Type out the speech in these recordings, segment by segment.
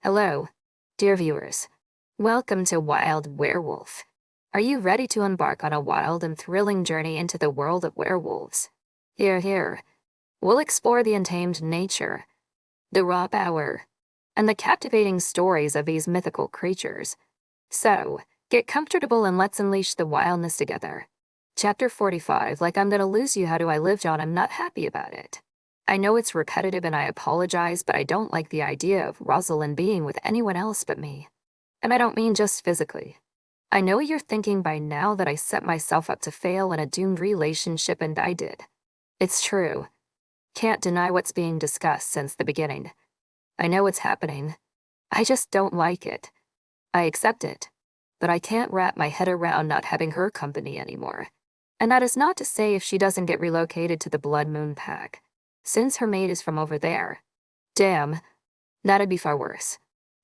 Hello, dear viewers. Welcome to Wild Werewolf. Are you ready to embark on a wild and thrilling journey into the world of werewolves? Here. We'll explore the untamed nature, the raw power, and the captivating stories of these mythical creatures. So, get comfortable and let's unleash the wildness together. Chapter 45. Like I'm gonna lose you, how do I live, John? I'm not happy about it. I know it's repetitive and I apologize, but I don't like the idea of Rosalind being with anyone else but me. And I don't mean just physically. I know you're thinking by now that I set myself up to fail in a doomed relationship, and I did. It's true. Can't deny what's being discussed since the beginning. I know it's happening. I just don't like it. I accept it. But I can't wrap my head around not having her company anymore. And that is not to say if she doesn't get relocated to the Blood Moon Pack, since her mate is from over there. Damn, that'd be far worse.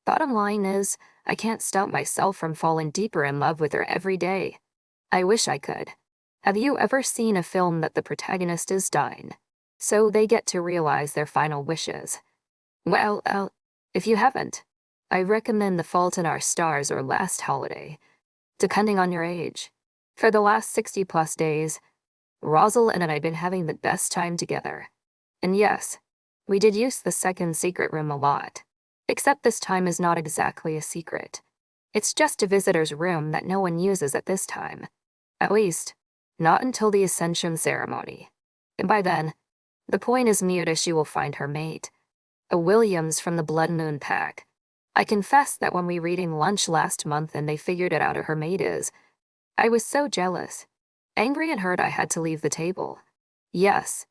Bottom line is, I can't stop myself from falling deeper in love with her every day. I wish I could. Have you ever seen a film that the protagonist is dying, so they get to realize their final wishes? Well, if you haven't, I recommend The Fault in Our Stars or Last Holiday, depending on your age. For the last 60+ days, Rosalind and I've been having the best time together. And yes, we did use the second secret room a lot. Except this time is not exactly a secret. It's just a visitor's room that no one uses at this time. At least, not until the Ascension ceremony. And by then, the point is mute as she will find her mate, a Williams from the Blood Moon Pack. I confess that when we were eating lunch last month and they figured it out who her mate is, I was so jealous. Angry and hurt I had to leave the table. Yes,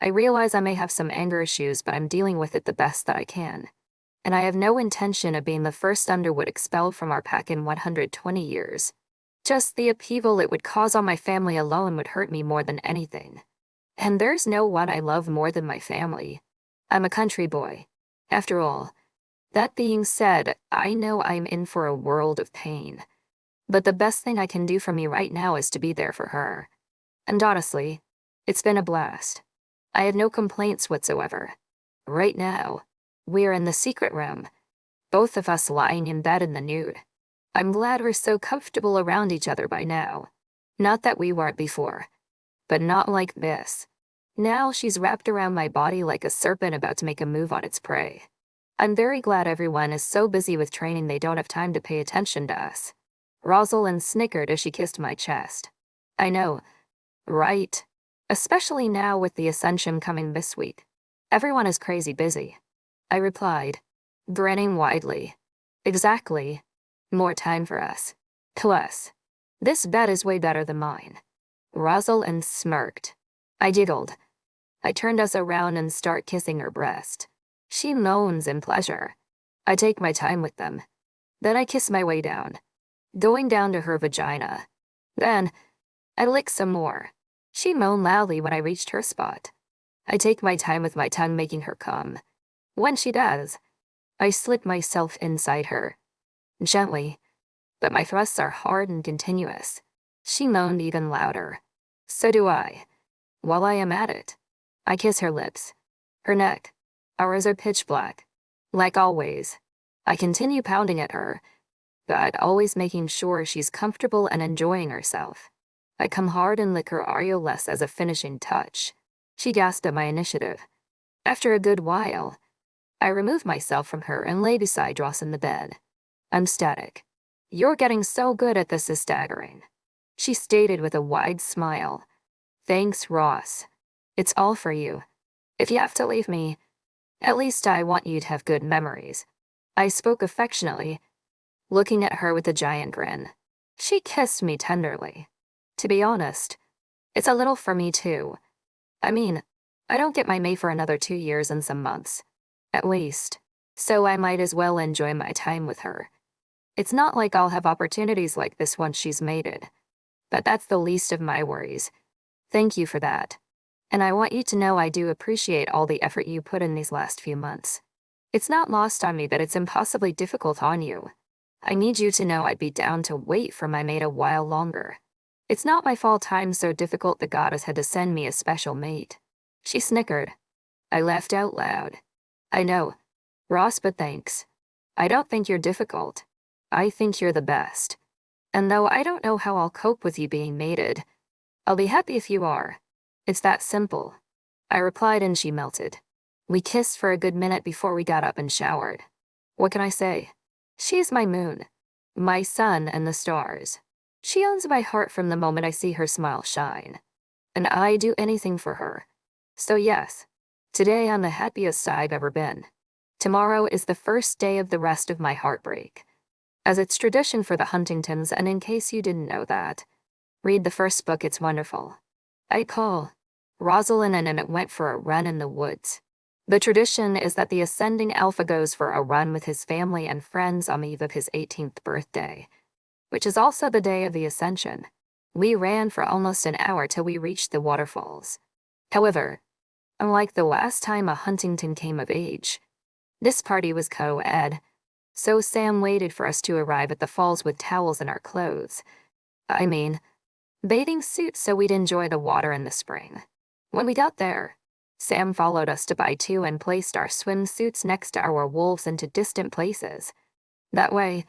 I realize I may have some anger issues, but I'm dealing with it the best that I can. And I have no intention of being the first Underwood expelled from our pack in 120 years. Just the upheaval it would cause on my family alone would hurt me more than anything. And there's no one I love more than my family. I'm a country boy, after all. That being said, I know I'm in for a world of pain. But the best thing I can do for me right now is to be there for her. And honestly, it's been a blast. I have no complaints whatsoever. Right now, we're in the secret room, both of us lying in bed in the nude. I'm glad we're so comfortable around each other by now. Not that we weren't before, but not like this. Now she's wrapped around my body like a serpent about to make a move on its prey. I'm very glad everyone is so busy with training they don't have time to pay attention to us. Rosalind snickered as she kissed my chest. I know, right? Especially now with the Ascension coming this week. Everyone is crazy busy. I replied, grinning widely. Exactly. More time for us. Plus, this bed is way better than mine. Rosalind smirked. I giggled. I turned us around and start kissing her breast. She moans in pleasure. I take my time with them. Then I kiss my way down, going down to her vagina. Then, I lick some more. She moaned loudly when I reached her spot. I take my time with my tongue making her come. When she does, I slip myself inside her. Gently, but my thrusts are hard and continuous. She moaned even louder. So do I. While I am at it, I kiss her lips, her neck. Ours are pitch black. Like always, I continue pounding at her, but always making sure she's comfortable and enjoying herself. I come hard and lick her areolas as a finishing touch. She gasped at my initiative. After a good while, I remove myself from her and lay beside Ross in the bed. I'm static. You're getting so good at this is staggering. She stated with a wide smile. Thanks, Ross. It's all for you. If you have to leave me, at least I want you to have good memories. I spoke affectionately, looking at her with a giant grin. She kissed me tenderly. To be honest, it's a little for me too. I mean, I don't get my mate for another 2 years and some months. At least. So I might as well enjoy my time with her. It's not like I'll have opportunities like this once she's mated. But that's the least of my worries. Thank you for that. And I want you to know I do appreciate all the effort you put in these last few months. It's not lost on me that it's impossibly difficult on you. I need you to know I'd be down to wait for my mate a while longer. It's not my fault I'm so difficult the goddess had to send me a special mate. She snickered. I laughed out loud. I know, Ross, but thanks. I don't think you're difficult. I think you're the best. And though I don't know how I'll cope with you being mated, I'll be happy if you are. It's that simple. I replied and she melted. We kissed for a good minute before we got up and showered. What can I say? She's my moon, my sun and the stars. She owns my heart from the moment I see her smile shine. And I do anything for her. So yes, today I'm the happiest I've ever been. Tomorrow is the first day of the rest of my heartbreak. As it's tradition for the Huntingtons, and in case you didn't know that, read the first book, it's wonderful. I call. Rosalind and Emmett went for a run in the woods. The tradition is that the ascending alpha goes for a run with his family and friends on the eve of his 18th birthday, which is also the day of the Ascension. We ran for almost an hour till we reached the waterfalls. However, unlike the last time a Huntington came of age, this party was co-ed, so Sam waited for us to arrive at the falls with towels in our clothes. I mean, bathing suits so we'd enjoy the water in the spring. When we got there, Sam followed us to buy two and placed our swimsuits next to our wolves into distant places. That way,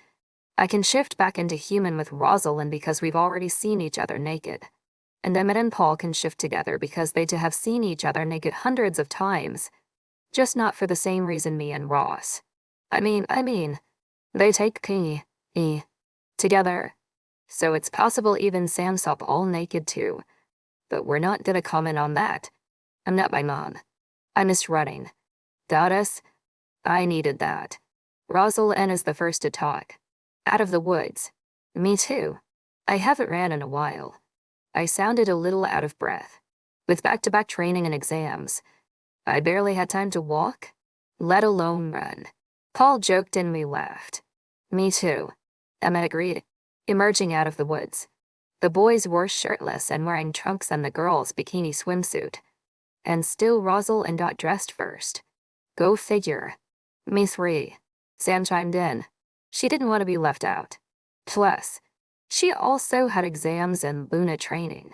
I can shift back into human with Rosalind because we've already seen each other naked. And Emmett and Paul can shift together because they too have seen each other naked hundreds of times, just not for the same reason me and Ross. I mean, they take together. So it's possible even Sam saw Paul naked too. But we're not gonna comment on that. I'm not my mom. I miss running. Goddess, I needed that. Rosalind is the first to talk. Out of the woods. Me too. I haven't ran in a while. I sounded a little out of breath. With back-to-back training and exams, I barely had time to walk, let alone run. Paul joked and we laughed. Me too. Emma agreed, emerging out of the woods. The boys were shirtless and wearing trunks and the girls' bikini swimsuit. And still Rosalind got dressed first. Go figure. Me three. Sam chimed in. She didn't want to be left out. Plus, she also had exams and Luna training.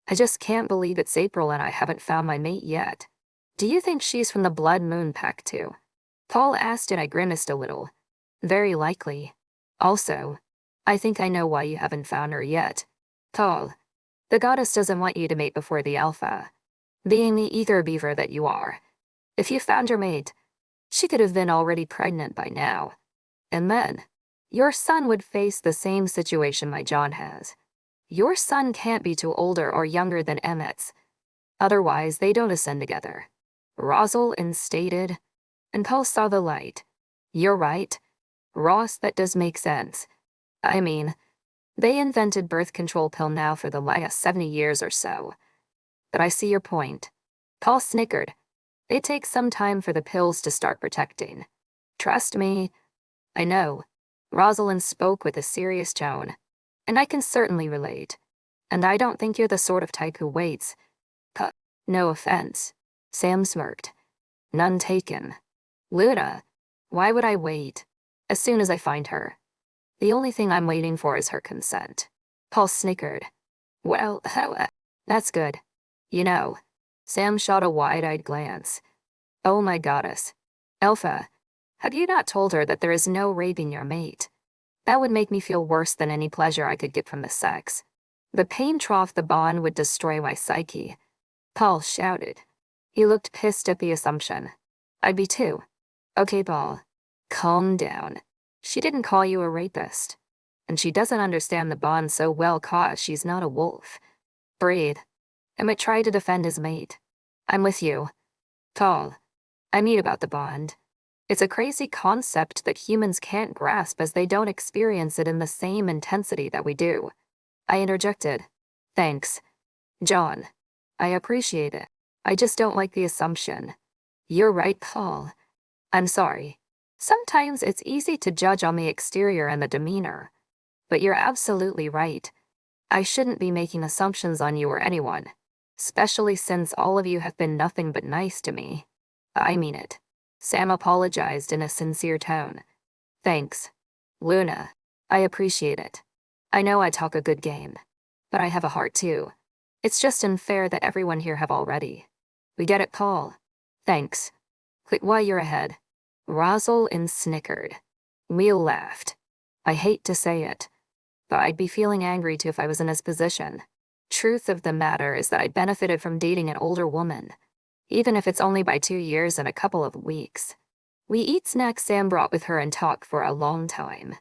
I just can't believe it's April and I haven't found my mate yet. Do you think she's from the Blood Moon Pack too? Paul asked and I grimaced a little. Very likely. Also, I think I know why you haven't found her yet. Paul, the goddess doesn't want you to mate before the alpha. Being the eager beaver that you are. If you found your mate, she could have been already pregnant by now. And then, your son would face the same situation my John has. Your son can't be too older or younger than Emmett's. Otherwise, they don't ascend together. Rosalind stated, and Paul saw the light. You're right. Ross, that does make sense. I mean, they invented birth control pill now for the last 70 years or so. But I see your point. Paul snickered. It takes some time for the pills to start protecting. Trust me. I know. Rosalind spoke with a serious tone. And I can certainly relate. And I don't think you're the sort of type who waits. No offense. Sam smirked. None taken. Luna, why would I wait? As soon as I find her. The only thing I'm waiting for is her consent. Paul snickered. Well, that's good. You know, Sam shot a wide-eyed glance. Oh my goddess. Alpha, have you not told her that there is no raping your mate? That would make me feel worse than any pleasure I could get from the sex. The pain trough the bond would destroy my psyche. Paul shouted. He looked pissed at the assumption. I'd be too. Okay, Paul. Calm down. She didn't call you a rapist. And she doesn't understand the bond so well cause she's not a wolf. Breathe. Emmett tried to defend his mate. I'm with you. Paul. I mean about the bond. It's a crazy concept that humans can't grasp as they don't experience it in the same intensity that we do. I interjected. Thanks. John. I appreciate it. I just don't like the assumption. You're right, Paul. I'm sorry. Sometimes it's easy to judge on the exterior and the demeanor. But you're absolutely right. I shouldn't be making assumptions on you or anyone, especially since all of you have been nothing but nice to me. I mean it. Sam apologized in a sincere tone. Thanks. Luna, I appreciate it. I know I talk a good game, but I have a heart too. It's just unfair that everyone here have already. We get it, Paul. Thanks. Quit while you're ahead. Rosalind snickered. Will laughed. I hate to say it, but I'd be feeling angry too if I was in his position. Truth of the matter is that I benefited from dating an older woman, even if it's only by 2 years and a couple of weeks. We eat snacks Sam brought with her and talk for a long time.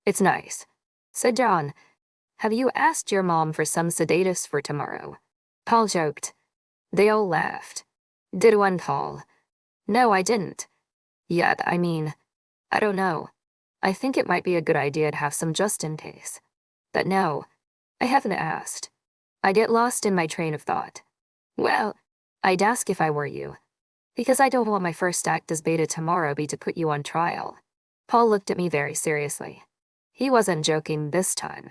It's nice, said John. Have you asked your mom for some sedatives for tomorrow? Paul joked. They all laughed. Did one, Paul? No, I didn't. Yet, I mean, I don't know. I think it might be a good idea to have some just in case. But no, I haven't asked. I get lost in my train of thought. Well, I'd ask if I were you, because I don't want my first act as beta tomorrow be to put you on trial. Paul looked at me very seriously. He wasn't joking this time.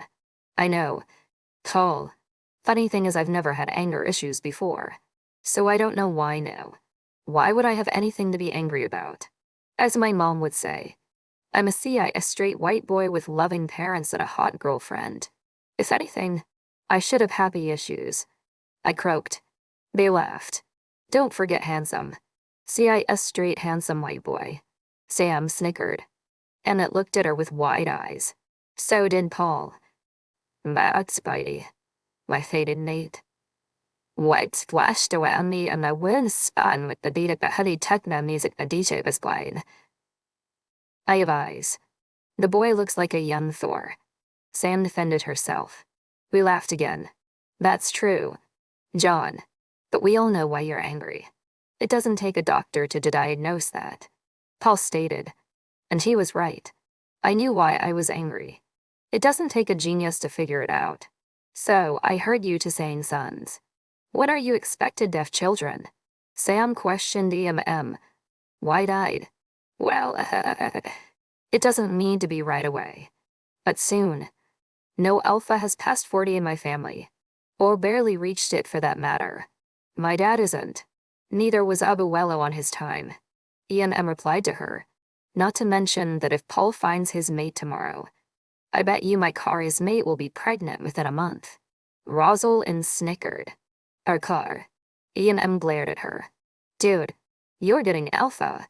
I know. Paul. Funny thing is I've never had anger issues before, so I don't know why now. Why would I have anything to be angry about? As my mom would say, I'm a straight white boy with loving parents and a hot girlfriend. If anything, I should have happy issues. I croaked. They laughed. Don't forget handsome. A straight handsome white boy. Sam snickered. Emmett looked at her with wide eyes. So did Paul. That's Spidey. My faded Nate. White flashed around me and I went spun with the beat of the heavy techno music the DJ was playing. I have eyes. The boy looks like a young Thor. Sam defended herself. We laughed again. That's true, John. But we all know why you're angry. It doesn't take a doctor to diagnose that. Paul stated. And he was right. I knew why I was angry. It doesn't take a genius to figure it out. So, I heard you to saying sons. When are you expected to have children? Sam questioned wide-eyed. Well, it doesn't mean to be right away. But soon. No alpha has passed 40 in my family. Or barely reached it for that matter. My dad isn't. Neither was Abuelo on his time. Replied to her. Not to mention that if Paul finds his mate tomorrow, I bet you my Kari's mate will be pregnant within a month. Rosalind snickered. Our car. glared at her. Dude, you're getting alpha.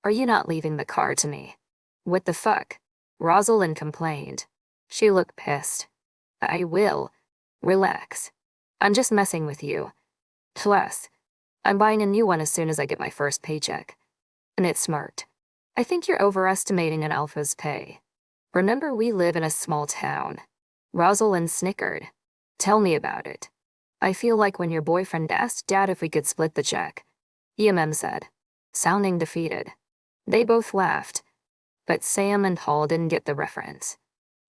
Are you not leaving the car to me? What the fuck? Rosalind complained. She looked pissed. I will. Relax. I'm just messing with you. Plus, I'm buying a new one as soon as I get my first paycheck. And it's smart. I think you're overestimating an alpha's pay. Remember, we live in a small town. Rosalind snickered. Tell me about it. I feel like when your boyfriend asked Dad if we could split the check. said, sounding defeated. They both laughed. But Sam and Paul didn't get the reference.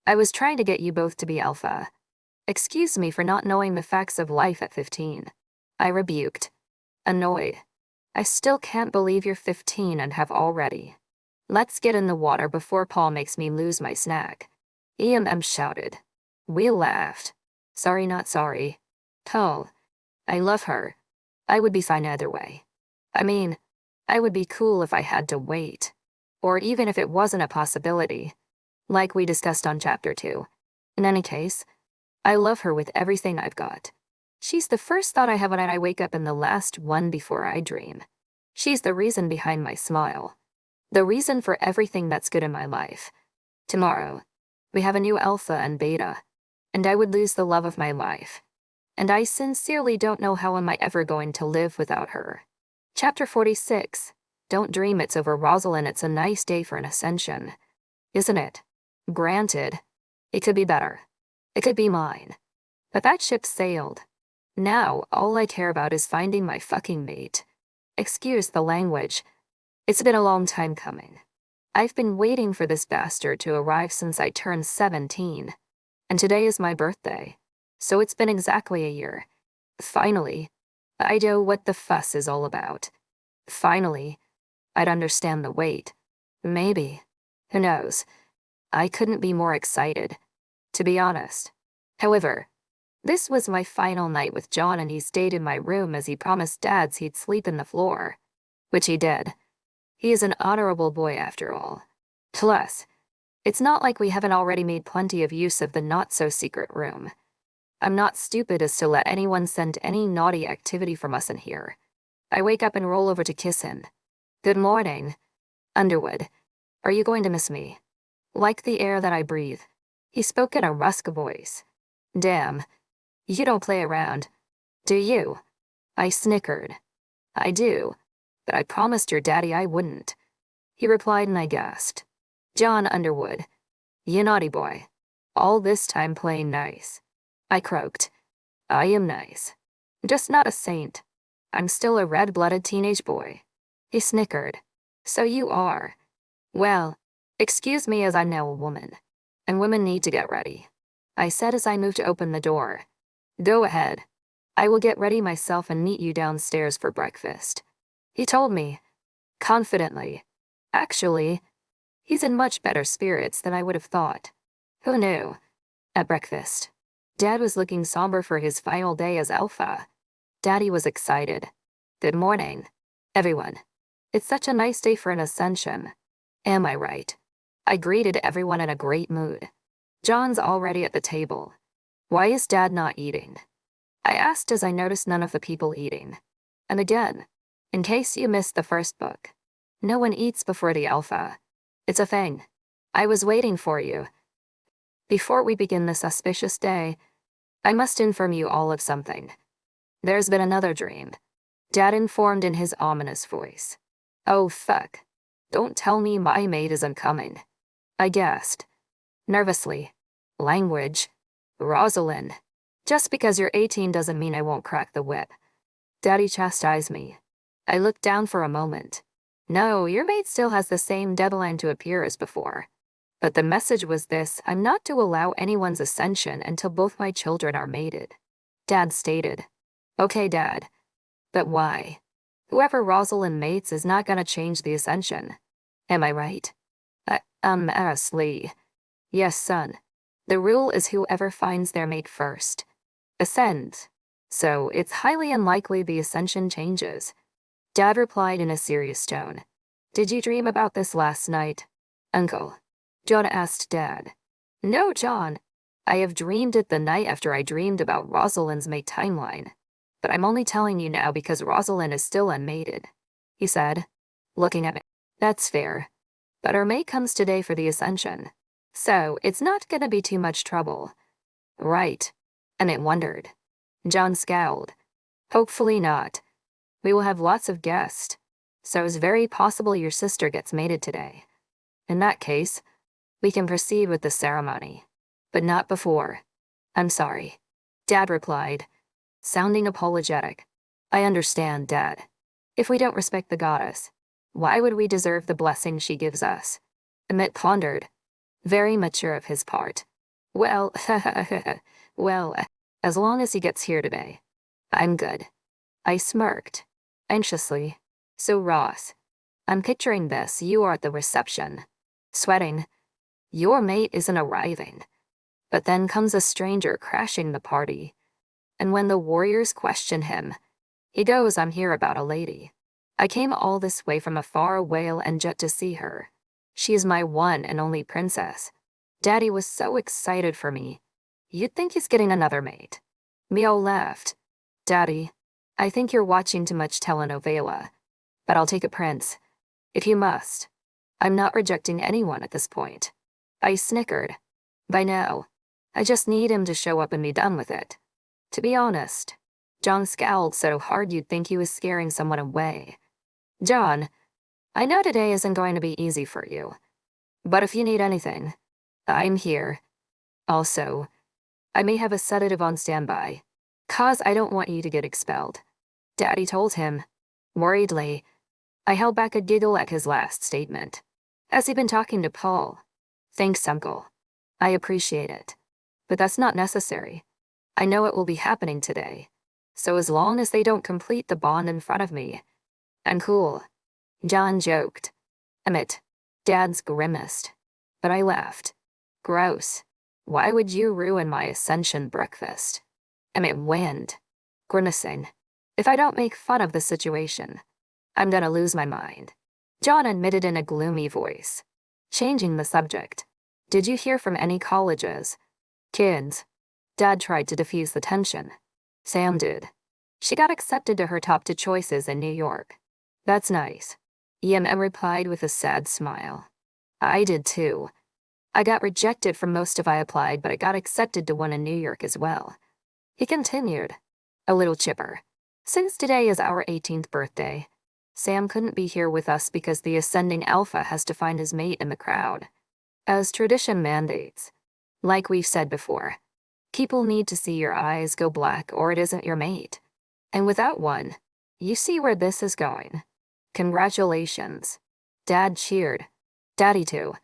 I was trying to get you both to be alpha. Excuse me for not knowing the facts of life at 15. I rebuked. Annoyed. I still can't believe you're 15 and have already. Let's get in the water before Paul makes me lose my snack. Shouted. We laughed. Sorry, not sorry. Paul. I love her. I would be fine either way. I mean, I would be cool if I had to wait. Or even if it wasn't a possibility. Like we discussed on Chapter 2. In any case, I love her with everything I've got. She's the first thought I have when I wake up and the last one before I dream. She's the reason behind my smile. The reason for everything that's good in my life. Tomorrow, we have a new alpha and beta, and I would lose the love of my life. And I sincerely don't know how am I ever going to live without her. Chapter 46. Don't dream it's over, Rosalind. It's a nice day for an Ascension. Isn't it? Granted. It could be better. It could be mine. But that ship sailed. Now, all I care about is finding my fucking mate. Excuse the language. It's been a long time coming. I've been waiting for this bastard to arrive since I turned 17. And today is my birthday. So it's been exactly a year. Finally, I know what the fuss is all about. Finally, I'd understand the wait. Maybe. Who knows? I couldn't be more excited, to be honest. However, this was my final night with John and he stayed in my room as he promised Dads he'd sleep in the floor. Which he did. He is an honorable boy after all. Plus, it's not like we haven't already made plenty of use of the not-so-secret room. I'm not stupid as to let anyone send any naughty activity from us in here. I wake up and roll over to kiss him. Good morning. Underwood, are you going to miss me? Like the air that I breathe. He spoke in a rusk voice. Damn. You don't play around. Do you? I snickered. I do. But I promised your daddy I wouldn't. He replied and I gasped. John Underwood. You naughty boy. All this time playing nice. I croaked. I am nice. Just not a saint. I'm still a red-blooded teenage boy. He snickered. So you are. Well, excuse me as I'm now a woman. And women need to get ready. I said as I moved to open the door. Go ahead. I will get ready myself and meet you downstairs for breakfast. He told me. Confidently. Actually, he's in much better spirits than I would have thought. Who knew? At breakfast, Dad was looking somber for his final day as Alpha. Daddy was excited. Good morning, everyone. It's such a nice day for an Ascension. Am I right? I greeted everyone in a great mood. John's already at the table. Why is Dad not eating? I asked as I noticed none of the people eating. And again, in case you missed the first book, no one eats before the Alpha. It's a thing. I was waiting for you. Before we begin this auspicious day, I must inform you all of something. There's been another dream. Dad informed in his ominous voice. Oh fuck. Don't tell me my mate isn't coming. I gasped. Nervously. Language. Rosalind. Just because you're 18 doesn't mean I won't crack the whip. Daddy chastised me. I looked down for a moment. No, your mate still has the same deadline to appear as before. But the message was this: I'm not to allow anyone's ascension until both my children are mated. Dad stated. Okay, Dad. But why? Whoever Rosalind mates is not gonna change the ascension. Am I right? Lee. Yes, son. The rule is whoever finds their mate first ascends. So it's highly unlikely the ascension changes. Dad replied in a serious tone. Did you dream about this last night, Uncle? John asked Dad. No, John. I have dreamed it the night after I dreamed about Rosalind's mate timeline. But I'm only telling you now because Rosalind is still unmated, he said, looking at me. That's fair. But her mate comes today for the ascension. So it's not gonna be too much trouble. Right. And it wondered. John scowled. Hopefully not. We will have lots of guests. So it's very possible your sister gets mated today. In that case, we can proceed with the ceremony. But not before. I'm sorry. Dad replied, sounding apologetic. I understand, Dad. If we don't respect the goddess, why would we deserve the blessing she gives us? Emmett pondered. Very mature of his part. Well, as long as he gets here today, I'm good. I smirked, anxiously. So Ross, I'm picturing this. You are at the reception, sweating. Your mate isn't arriving. But then comes a stranger crashing the party. And when the warriors question him, he goes, I'm here about a lady. I came all this way from a far whale and jet to see her. She is my one and only princess. Daddy was so excited for me. You'd think he's getting another mate. Mio laughed. Daddy, I think you're watching too much telenovela. But I'll take a prince. If you must. I'm not rejecting anyone at this point. I snickered. By now, I just need him to show up and be done with it. To be honest, John scowled so hard you'd think he was scaring someone away. John, I know today isn't going to be easy for you. But if you need anything, I'm here. Also, I may have a sedative on standby, 'cause I don't want you to get expelled. Daddy told him. Worriedly, I held back a giggle at his last statement. Has he been talking to Paul? Thanks, Uncle. I appreciate it. But that's not necessary. I know it will be happening today. So as long as they don't complete the bond in front of me, I'm cool. John joked. Emmett, Dad's grimaced. But I laughed. Gross. Why would you ruin my Ascension breakfast? Emmett winced, grimacing. If I don't make fun of the situation, I'm gonna lose my mind. John admitted in a gloomy voice. Changing the subject. Did you hear from any colleges? Kids. Dad tried to diffuse the tension. Sam did. She got accepted to her top 2 choices in New York. That's nice. EMM replied with a sad smile. I did too. I got rejected from most of I applied, but I got accepted to one in New York as well. He continued, a little chipper. Since today is our 18th birthday, Sam couldn't be here with us because the ascending alpha has to find his mate in the crowd. As tradition mandates. Like we've said before, people need to see your eyes go black or it isn't your mate. And without one, you see where this is going. Congratulations. Dad cheered. Daddy too.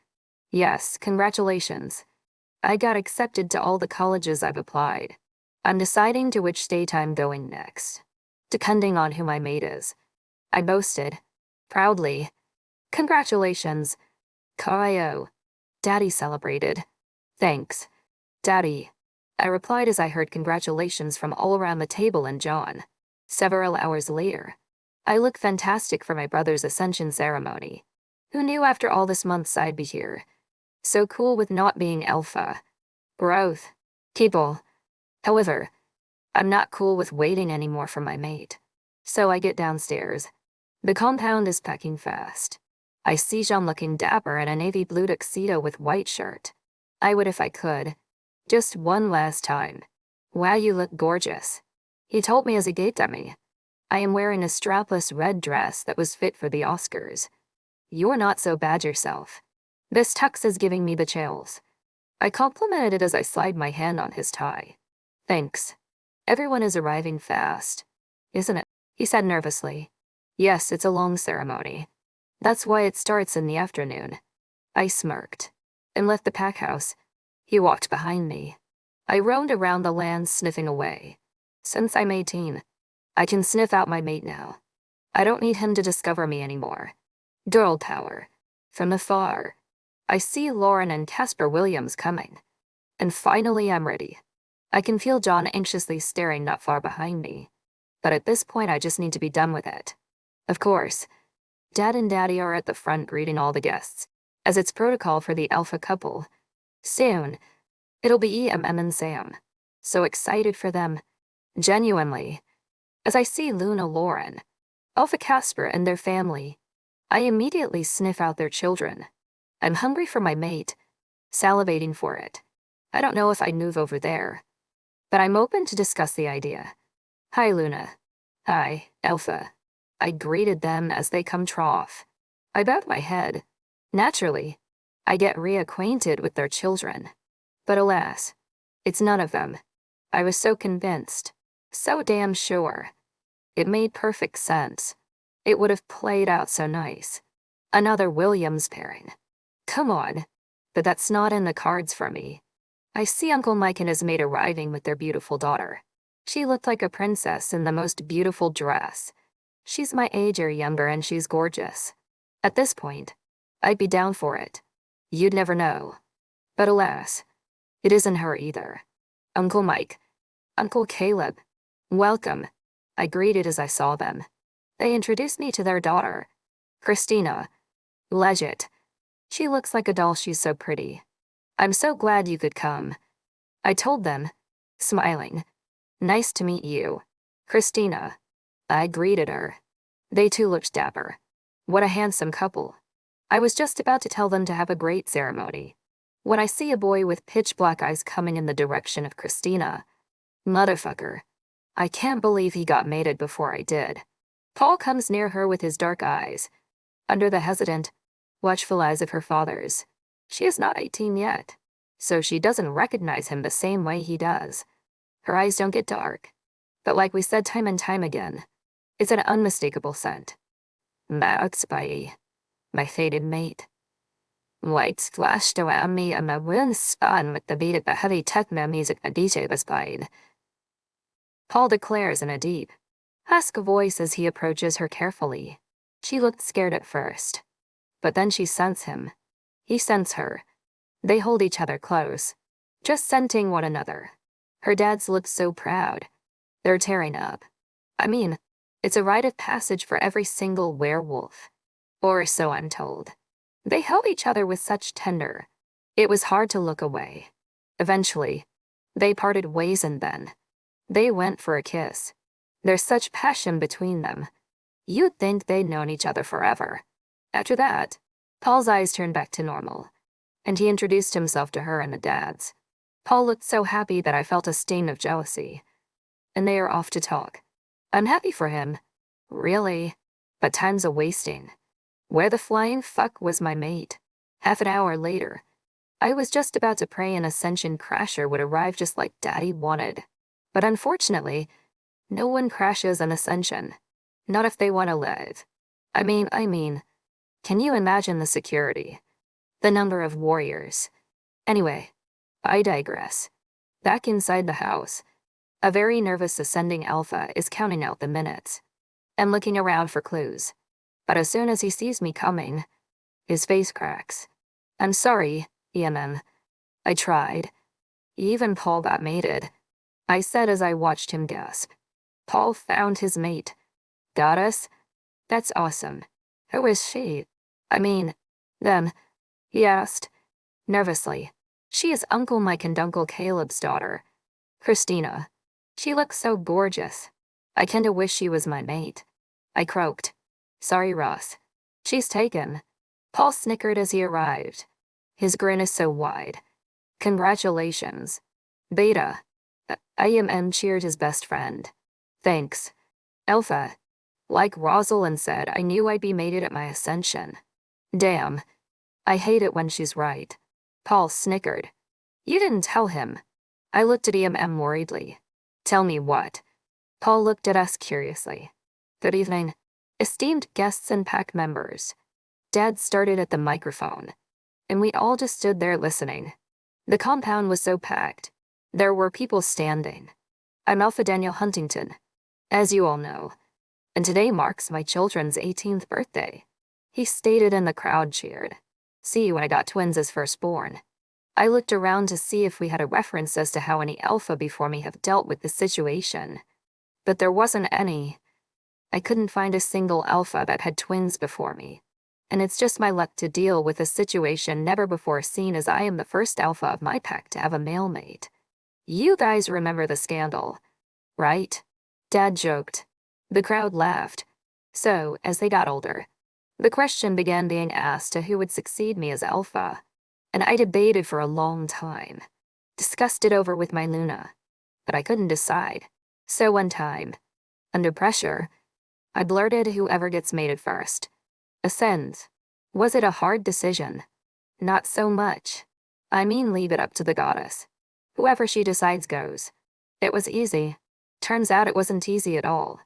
Yes, congratulations. I got accepted to all the colleges I've applied. I'm deciding to which state I'm going next, depending on who my mate is. I boasted, proudly. Congratulations. Kyo. Daddy celebrated. Thanks, Daddy. I replied as I heard congratulations from all around the table and John. Several hours later, I look fantastic for my brother's Ascension ceremony. Who knew after all this months I'd be here? So cool with not being alpha. Growth. People. However, I'm not cool with waiting anymore for my mate. So I get downstairs. The compound is packing fast. I see Jean looking dapper in a navy blue tuxedo with white shirt. I would if I could. Just one last time. Wow, you look gorgeous. He told me as he gaped at me. I am wearing a strapless red dress that was fit for the Oscars. You're not so bad yourself. This tux is giving me the chills. I complimented it as I slid my hand on his tie. Thanks. Everyone is arriving fast, isn't it? He said nervously. Yes, it's a long ceremony. That's why it starts in the afternoon. I smirked and left the pack house. He walked behind me. I roamed around the land sniffing away. Since I'm 18, I can sniff out my mate now. I don't need him to discover me anymore. Girl power. From afar, I see Lauren and Casper Williams coming. And finally I'm ready. I can feel John anxiously staring not far behind me. But at this point I just need to be done with it. Of course, Dad and Daddy are at the front greeting all the guests, as it's protocol for the alpha couple. Soon, it'll be EMM and Sam. So excited for them. Genuinely. As I see Luna Lauren, Alpha Casper and their family, I immediately sniff out their children. I'm hungry for my mate, salivating for it. I don't know if I'd move over there, but I'm open to discuss the idea. Hi, Luna. Hi, Alpha. I greeted them as they come trough. I bowed my head. Naturally, I get reacquainted with their children. But alas, it's none of them. I was so convinced, so damn sure. It made perfect sense. It would have played out so nice. Another Williams pairing. Come on. But that's not in the cards for me. I see Uncle Mike and his mate arriving with their beautiful daughter. She looked like a princess in the most beautiful dress. She's my age or younger and she's gorgeous. At this point, I'd be down for it. You'd never know. But alas, it isn't her either. Uncle Mike. Uncle Caleb. Welcome. I greeted as I saw them. They introduced me to their daughter, Christina. Legit. She looks like a doll, she's so pretty. I'm so glad you could come. I told them, smiling. Nice to meet you, Christina. I greeted her. They too looked dapper. What a handsome couple. I was just about to tell them to have a great ceremony when I see a boy with pitch black eyes coming in the direction of Christina. Motherfucker. I can't believe he got mated before I did. Paul comes near her with his dark eyes, under the hesitant, watchful eyes of her father's. She is not 18 yet, so she doesn't recognize him the same way he does. Her eyes don't get dark, but like we said time and time again, it's an unmistakable scent. That's by my fated mate. Lights flashed around me and my wound spun with the beat of the heavy techno music the DJ was playing. Paul declares in a deep, husky voice as he approaches her carefully. She looked scared at first, but then she sensed him. He sensed her. They hold each other close, just scenting one another. Her dads look so proud. They're tearing up. I mean, it's a rite of passage for every single werewolf. Or so I'm told. They held each other with such tender. It was hard to look away. Eventually, they parted ways and then they went for a kiss. There's such passion between them. You'd think they'd known each other forever. After that, Paul's eyes turned back to normal. and he introduced himself to her and the dads. Paul looked so happy that I felt a stain of jealousy. And they are off to talk. I'm happy for him. Really? But time's a-wasting. Where the flying fuck was my mate? Half an hour later, I was just about to pray an Ascension crasher would arrive just like Daddy wanted. But unfortunately, no one crashes an Ascension. Not if they want to live. I mean, can you imagine the security? The number of warriors. Anyway, I digress. Back inside the house, a very nervous ascending alpha is counting out the minutes and looking around for clues. But as soon as he sees me coming, his face cracks. I'm sorry, EMM. I tried. Even Paul got mated, I said as I watched him gasp. Paul found his mate. Got us? That's awesome. Who is she? Them, he asked, nervously. She is Uncle Mike and Uncle Caleb's daughter, Christina. She looks so gorgeous. I kinda wish she was my mate. I croaked. Sorry, Ross. She's taken. Paul snickered as he arrived. His grin is so wide. Congratulations. Beta. IMM cheered his best friend. Thanks. Alpha. Like Rosalind said, I knew I'd be mated at my Ascension. Damn. I hate it when she's right. Paul snickered. You didn't tell him. I looked at EMM worriedly. Tell me what? Paul looked at us curiously. Good evening, esteemed guests and pack members. Dad started at the microphone, and we all just stood there listening. The compound was so packed. There were people standing. I'm Alpha Daniel Huntington, as you all know, and today marks my children's 18th birthday. He stated and the crowd cheered. See, when I got twins as firstborn. I looked around to see if we had a reference as to how any alpha before me have dealt with the situation. But there wasn't any. I couldn't find a single alpha that had twins before me. And it's just my luck to deal with a situation never before seen, as I am the first alpha of my pack to have a male mate. You guys remember the scandal, right? Dad joked. The crowd laughed. So, as they got older, the question began being asked to who would succeed me as alpha. And I debated for a long time. Discussed it over with my Luna. But I couldn't decide. So one time, under pressure, I blurted whoever gets mated first. Ascends. Was it a hard decision? Not so much. Leave it up to the goddess. Whoever she decides goes. It was easy. Turns out it wasn't easy at all.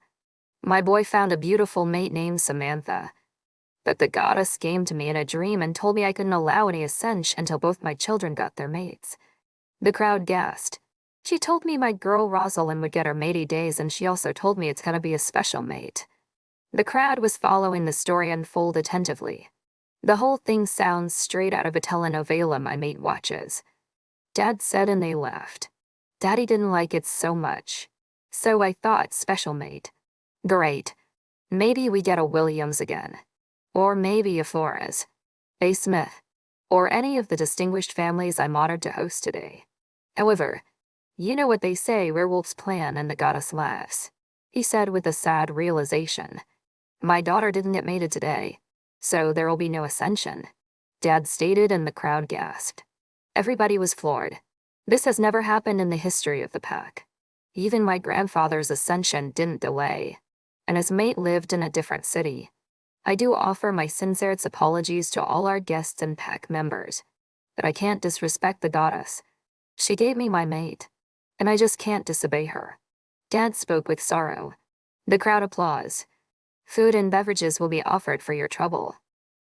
My boy found a beautiful mate named Samantha. But the goddess came to me in a dream and told me I couldn't allow any Ascension until both my children got their mates. The crowd gasped. She told me my girl Rosalind would get her matey days, and she also told me it's gonna be a special mate. The crowd was following the story unfold attentively. The whole thing sounds straight out of a telenovela my mate watches. Dad said and they laughed. Daddy didn't like it so much. So I thought, special mate. Great. Maybe we get a Williams again. Or maybe a Flores, a Smith, or any of the distinguished families I'm honored to host today. However, you know what they say, werewolves plan and the goddess laughs, he said with a sad realization. My daughter didn't get mated today, so there will be no Ascension, Dad stated, and the crowd gasped. Everybody was floored. This has never happened in the history of the pack. Even my grandfather's Ascension didn't delay, and his mate lived in a different city. I do offer my sincerest apologies to all our guests and pack members, but I can't disrespect the goddess. She gave me my mate, and I just can't disobey her. Dad spoke with sorrow. The crowd applauds. Food and beverages will be offered for your trouble.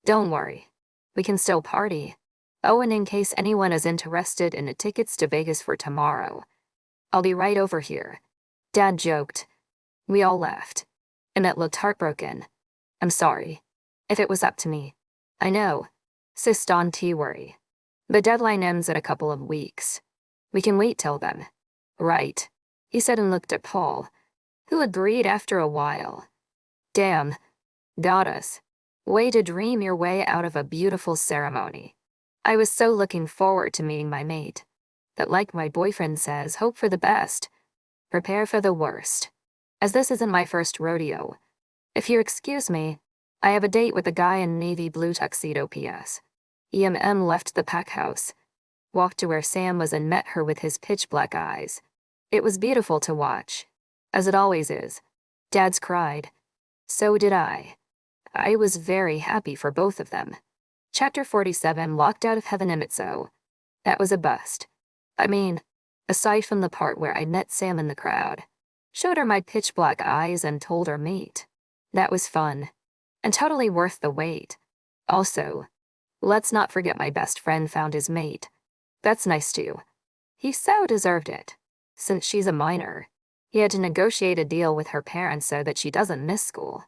Don't worry. We can still party. Oh, and in case anyone is interested in the tickets to Vegas for tomorrow, I'll be right over here. Dad joked. We all laughed. Annette looked heartbroken. I'm sorry. If it was up to me. I know. Sis don't worry. The deadline ends in a couple of weeks. We can wait till then. Right. He said and looked at Paul, who agreed after a while. Damn. Goddess. Way to dream your way out of a beautiful ceremony. I was so looking forward to meeting my mate. That, like my boyfriend says, hope for the best. Prepare for the worst. As this isn't my first rodeo, if you excuse me, I have a date with a guy in navy blue tuxedo PS. Left the pack house, walked to where Sam was and met her with his pitch-black eyes. It was beautiful to watch, as it always is. Dad's cried. So did I. I was very happy for both of them. Chapter 47, Locked Out of Heaven Emitso. That was a bust. I mean, aside from the part where I met Sam in the crowd, showed her my pitch-black eyes and told her mate. That was fun. And totally worth the wait. Also, let's not forget my best friend found his mate. That's nice too. He so deserved it. Since she's a minor, he had to negotiate a deal with her parents so that she doesn't miss school,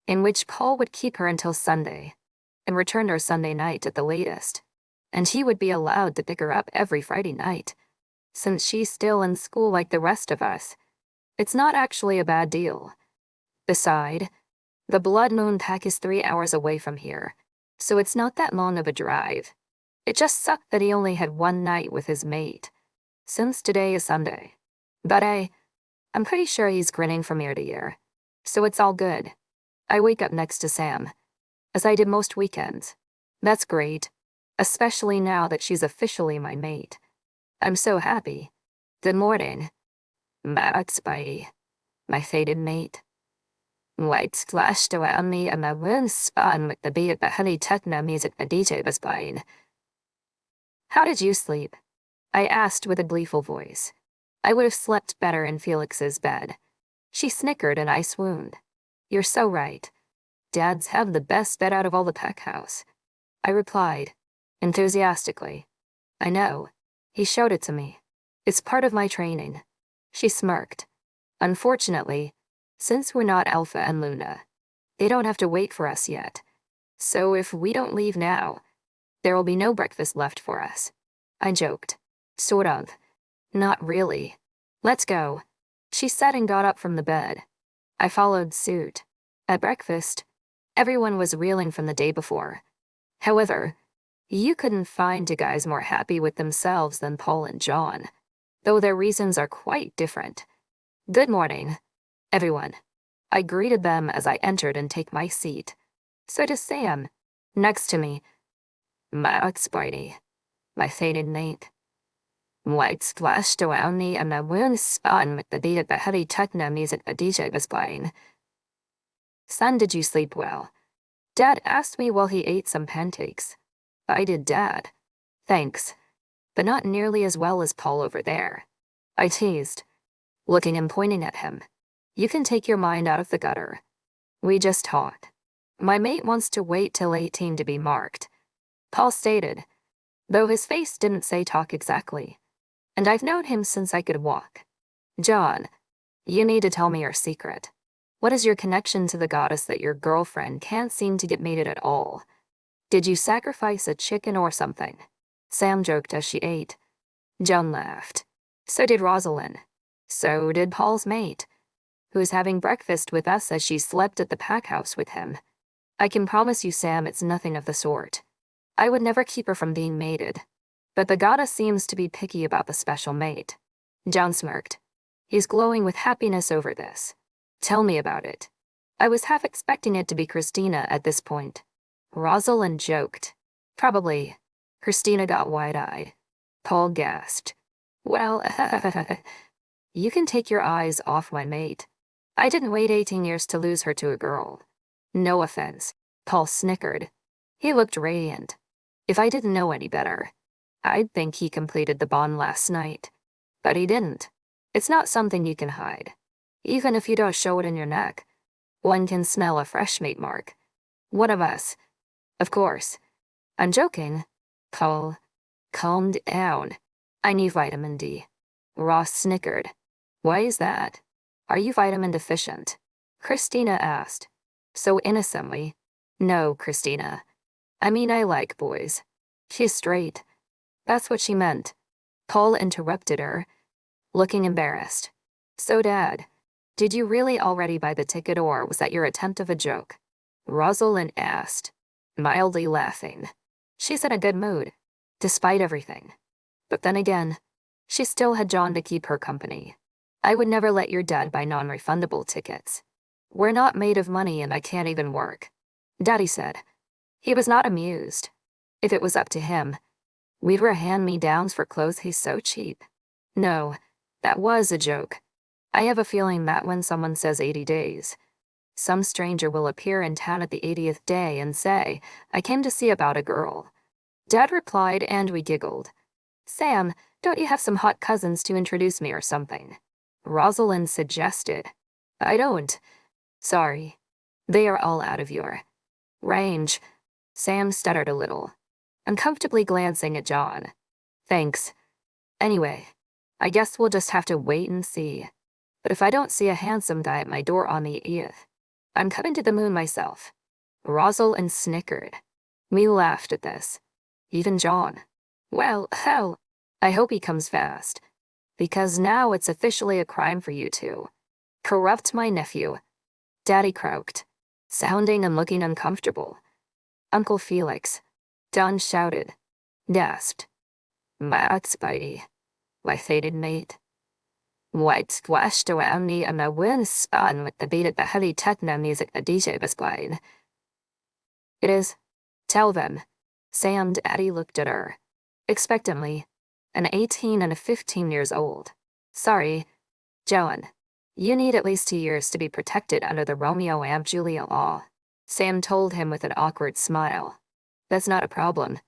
in which Paul would keep her until Sunday, and return her Sunday night at the latest. And he would be allowed to pick her up every Friday night. Since she's still in school like the rest of us, it's not actually a bad deal. Beside, the Blood Moon Pack is 3 hours away from here, so it's not that long of a drive. It just sucked that he only had one night with his mate, since today is Sunday. But I'm pretty sure he's grinning from ear to ear, so it's all good. I wake up next to Sam, as I did most weekends. That's great, especially now that she's officially my mate. I'm so happy. Good morning. That's my fated mate. Lights splashed around me and my room spun with the beat of the honey techno music the DJ was playing. How did you sleep? I asked with a gleeful voice. I would have slept better in Felix's bed. She snickered and I swooned. You're so right. Dads have the best bed out of all the pack house. I replied, enthusiastically. I know. He showed it to me. It's part of my training. She smirked. Unfortunately, since we're not Alpha and Luna, they don't have to wait for us yet. So if we don't leave now, there will be no breakfast left for us. I joked. Sort of. Not really. Let's go. She said and got up from the bed. I followed suit. At breakfast, everyone was reeling from the day before. However, you couldn't find two guys more happy with themselves than Paul and John, though their reasons are quite different. Good morning, everyone. I greeted them as I entered and take my seat. So does Sam, next to me. My ex-party, my fated mate. Lights flashed around me and my room spun with the beat of the heavy techno music the DJ was playing. Son, did you sleep well? Dad asked me while he ate some pancakes. I did, Dad. Thanks. But not nearly as well as Paul over there. I teased, looking and pointing at him. You can take your mind out of the gutter. We just talked. My mate wants to wait till 18 to be marked. Paul stated, though his face didn't say talk exactly. And I've known him since I could walk. John, you need to tell me your secret. What is your connection to the goddess that your girlfriend can't seem to get mated at all? Did you sacrifice a chicken or something? Sam joked as she ate. John laughed. So did Rosalind. So did Paul's mate, who is having breakfast with us as she slept at the pack house with him. I can promise you, Sam, it's nothing of the sort. I would never keep her from being mated. But the goddess seems to be picky about the special mate. John smirked. He's glowing with happiness over this. Tell me about it. I was half expecting it to be Christina at this point. Rosalind joked. Probably. Christina got wide-eyed. Paul gasped. Well, you can take your eyes off my mate. I didn't wait 18 years to lose her to a girl. No offense. Paul snickered. He looked radiant. If I didn't know any better, I'd think he completed the bond last night. But he didn't. It's not something you can hide. Even if you don't show it in your neck, one can smell a fresh mate mark. One of us. Of course. I'm joking. Paul, calm down. I need vitamin D. Ross snickered. Why is that? Are you vitamin deficient? Christina asked. So innocently. No, Christina. I mean, I like boys. She's straight. That's what she meant. Paul interrupted her, looking embarrassed. So, Dad, did you really already buy the ticket or was that your attempt of a joke? Rosalind asked, mildly laughing. She's in a good mood, despite everything. But then again, she still had John to keep her company. I would never let your dad buy non-refundable tickets. We're not made of money and I can't even work. Daddy said. He was not amused. If it was up to him, we'd wear hand-me-downs for clothes he's so cheap. No, that was a joke. I have a feeling that when someone says 80 days, some stranger will appear in town at the 80th day and say, "I came to see about a girl." Dad replied, and we giggled. "Sam, don't you have some hot cousins to introduce me or something?" Rosalind suggested. "I don't. Sorry. They are all out of your range." Sam stuttered a little, uncomfortably glancing at John. "Thanks. Anyway, I guess we'll just have to wait and see. But if I don't see a handsome guy at my door on the 80th, I'm coming to the moon myself." Rosalind snickered. We laughed at this. Even John. "Well, hell, I hope he comes fast. Because now it's officially a crime for you to corrupt my nephew." Daddy croaked, sounding and looking uncomfortable. Uncle Felix, John shouted, gasped. "Matt Spidey, my fated mate. White splashed around me and my wind spun with the beat of the heavy techno music the DJ was playing." "It is. Tell them." Sam and Daddy looked at her, expectantly, an 18 and a 15 years old. "Sorry, Joan. You need at least 2 years to be protected under the Romeo and Juliet law." Sam told him with an awkward smile. "That's not a problem.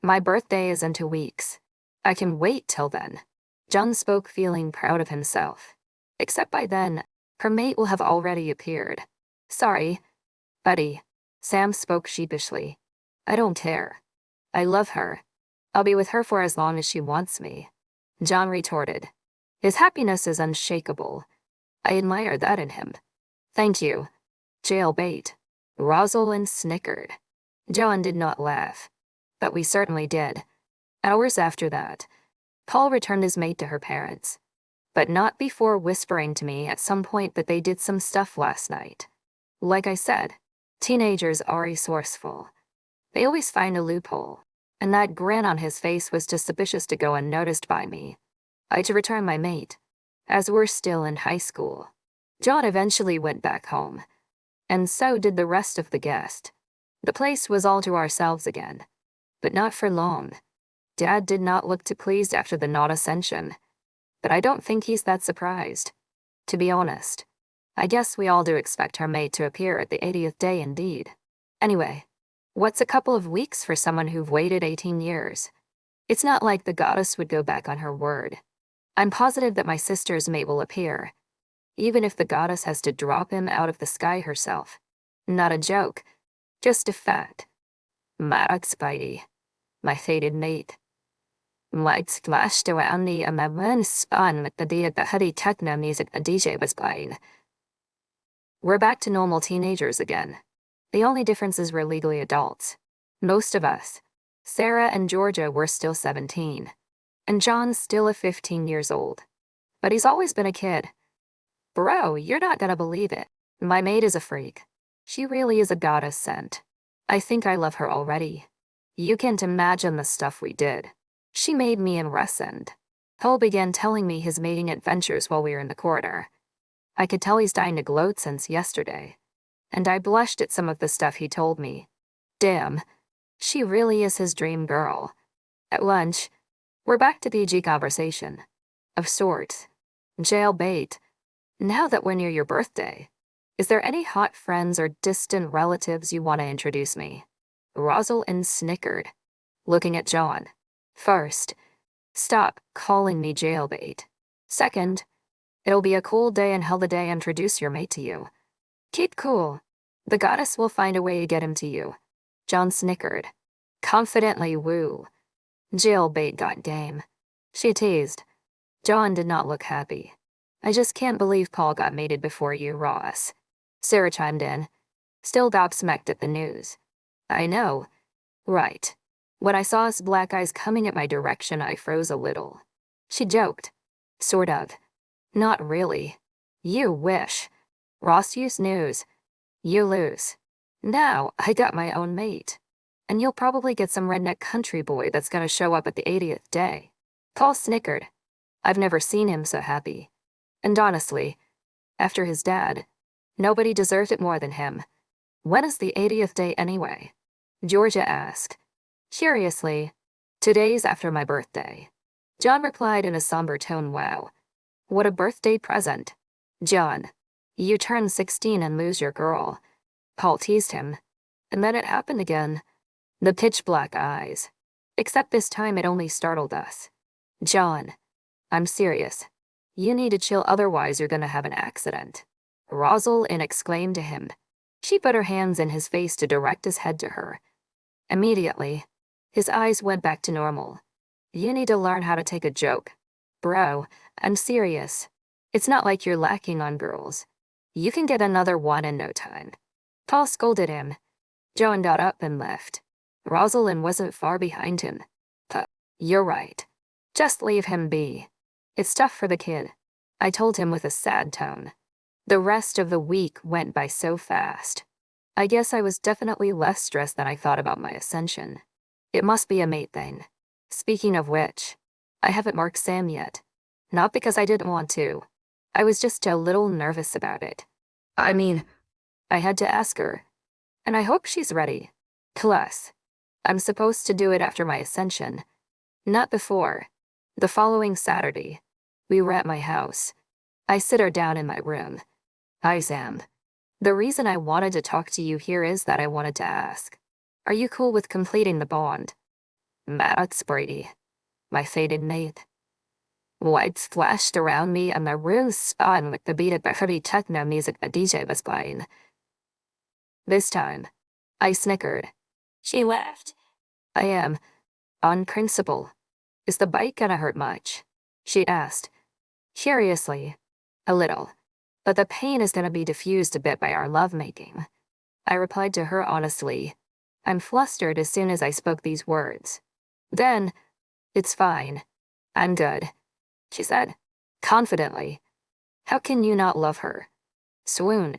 My birthday is in 2 weeks. I can wait till then." John spoke feeling proud of himself. Except by then, her mate will have already appeared. "Sorry, buddy." Sam spoke sheepishly. "I don't care. I love her. I'll be with her for as long as she wants me." John retorted. His happiness is unshakable. I admire that in him. "Thank you. Jailbait." Rosalind snickered. John did not laugh. But we certainly did. Hours after that, Paul returned his mate to her parents. But not before whispering to me at some point that they did some stuff last night. Like I said, teenagers are resourceful. They always find a loophole. And that grin on his face was too suspicious to go unnoticed by me. I had to return my mate, as we're still in high school. John eventually went back home, and so did the rest of the guests. The place was all to ourselves again, but not for long. Dad did not look too pleased after the not Ascension, but I don't think he's that surprised. To be honest, I guess we all do expect our mate to appear at the 80th day indeed. Anyway, what's a couple of weeks for someone who've waited 18 years? It's not like the goddess would go back on her word. I'm positive that my sister's mate will appear, even if the goddess has to drop him out of the sky herself. Not a joke, just a fact. Matt Spidey, my fated mate. Lights flashed around me and my wind spun with the beat of the heavy techno music the DJ was playing. We're back to normal teenagers again. The only difference is we're legally adults. Most of us. Sarah and Georgia were still 17. And John's still a 15 years old. But he's always been a kid. Bro, you're not gonna believe it. My maid is a freak. She really is a goddess sent. I think I love her already. You can't imagine the stuff we did. She made me in Resend. Paul began telling me his mating adventures while we were in the corridor. I could tell he's dying to gloat since yesterday. And I blushed at some of the stuff he told me. Damn, she really is his dream girl. At lunch, we're back to PG conversation. Of sorts. Jailbait. Now that we're near your birthday, is there any hot friends or distant relatives you want to introduce me? Rosalind snickered, looking at John. First, stop calling me jailbait. Second, it'll be a cool day and hell the day I introduce your mate to you. Keep cool. The goddess will find a way to get him to you. John snickered. Confidently woo. Jailbait got game. She teased. John did not look happy. I just can't believe Paul got mated before you, Ross. Sarah chimed in, still gobsmacked at the news. I know. Right. When I saw his black eyes coming at my direction, I froze a little. She joked. Sort of. Not really. You wish. Ross used news. You lose. Now, I got my own mate. And you'll probably get some redneck country boy that's gonna show up at the 80th day. Paul snickered. I've never seen him so happy. And honestly, after his dad, nobody deserved it more than him. When is the 80th day anyway? Georgia asked. Curiously, 2 days after my birthday. John replied in a somber tone, "Wow. What a birthday present. John, you turn 16 and lose your girl." Paul teased him. And then it happened again. The pitch black eyes. Except this time it only startled us. "John, I'm serious. You need to chill, otherwise you're gonna have an accident." Rosalind exclaimed to him. She put her hands in his face to direct his head to her. Immediately, his eyes went back to normal. "You need to learn how to take a joke. Bro, I'm serious. It's not like you're lacking on girls. You can get another one in no time." Paul scolded him. John got up and left. Rosalind wasn't far behind him. "You're right. Just leave him be. It's tough for the kid," I told him with a sad tone. The rest of the week went by so fast. I guess I was definitely less stressed than I thought about my ascension. It must be a mate thing. Speaking of which, I haven't marked Sam yet. Not because I didn't want to. I was just a little nervous about it. I mean, I had to ask her. And I hope she's ready. Plus, I'm supposed to do it after my ascension. Not before. The following Saturday, we were at my house. I sit her down in my room. "Hi, Sam. The reason I wanted to talk to you here is that I wanted to ask. Are you cool with completing the bond?" Matt's Brady, my faded mate. Lights flashed around me and the room spun with the beat of the heavy techno music the DJ was playing. This time, I snickered. She laughed. "I am. On principle. Is the bite gonna hurt much?" she asked. Curiously. "A little. But the pain is gonna be diffused a bit by our lovemaking." I replied to her honestly. I'm flustered as soon as I spoke these words. Then, "It's fine. I'm good," she said, confidently. "How can you not love her?" Swoon.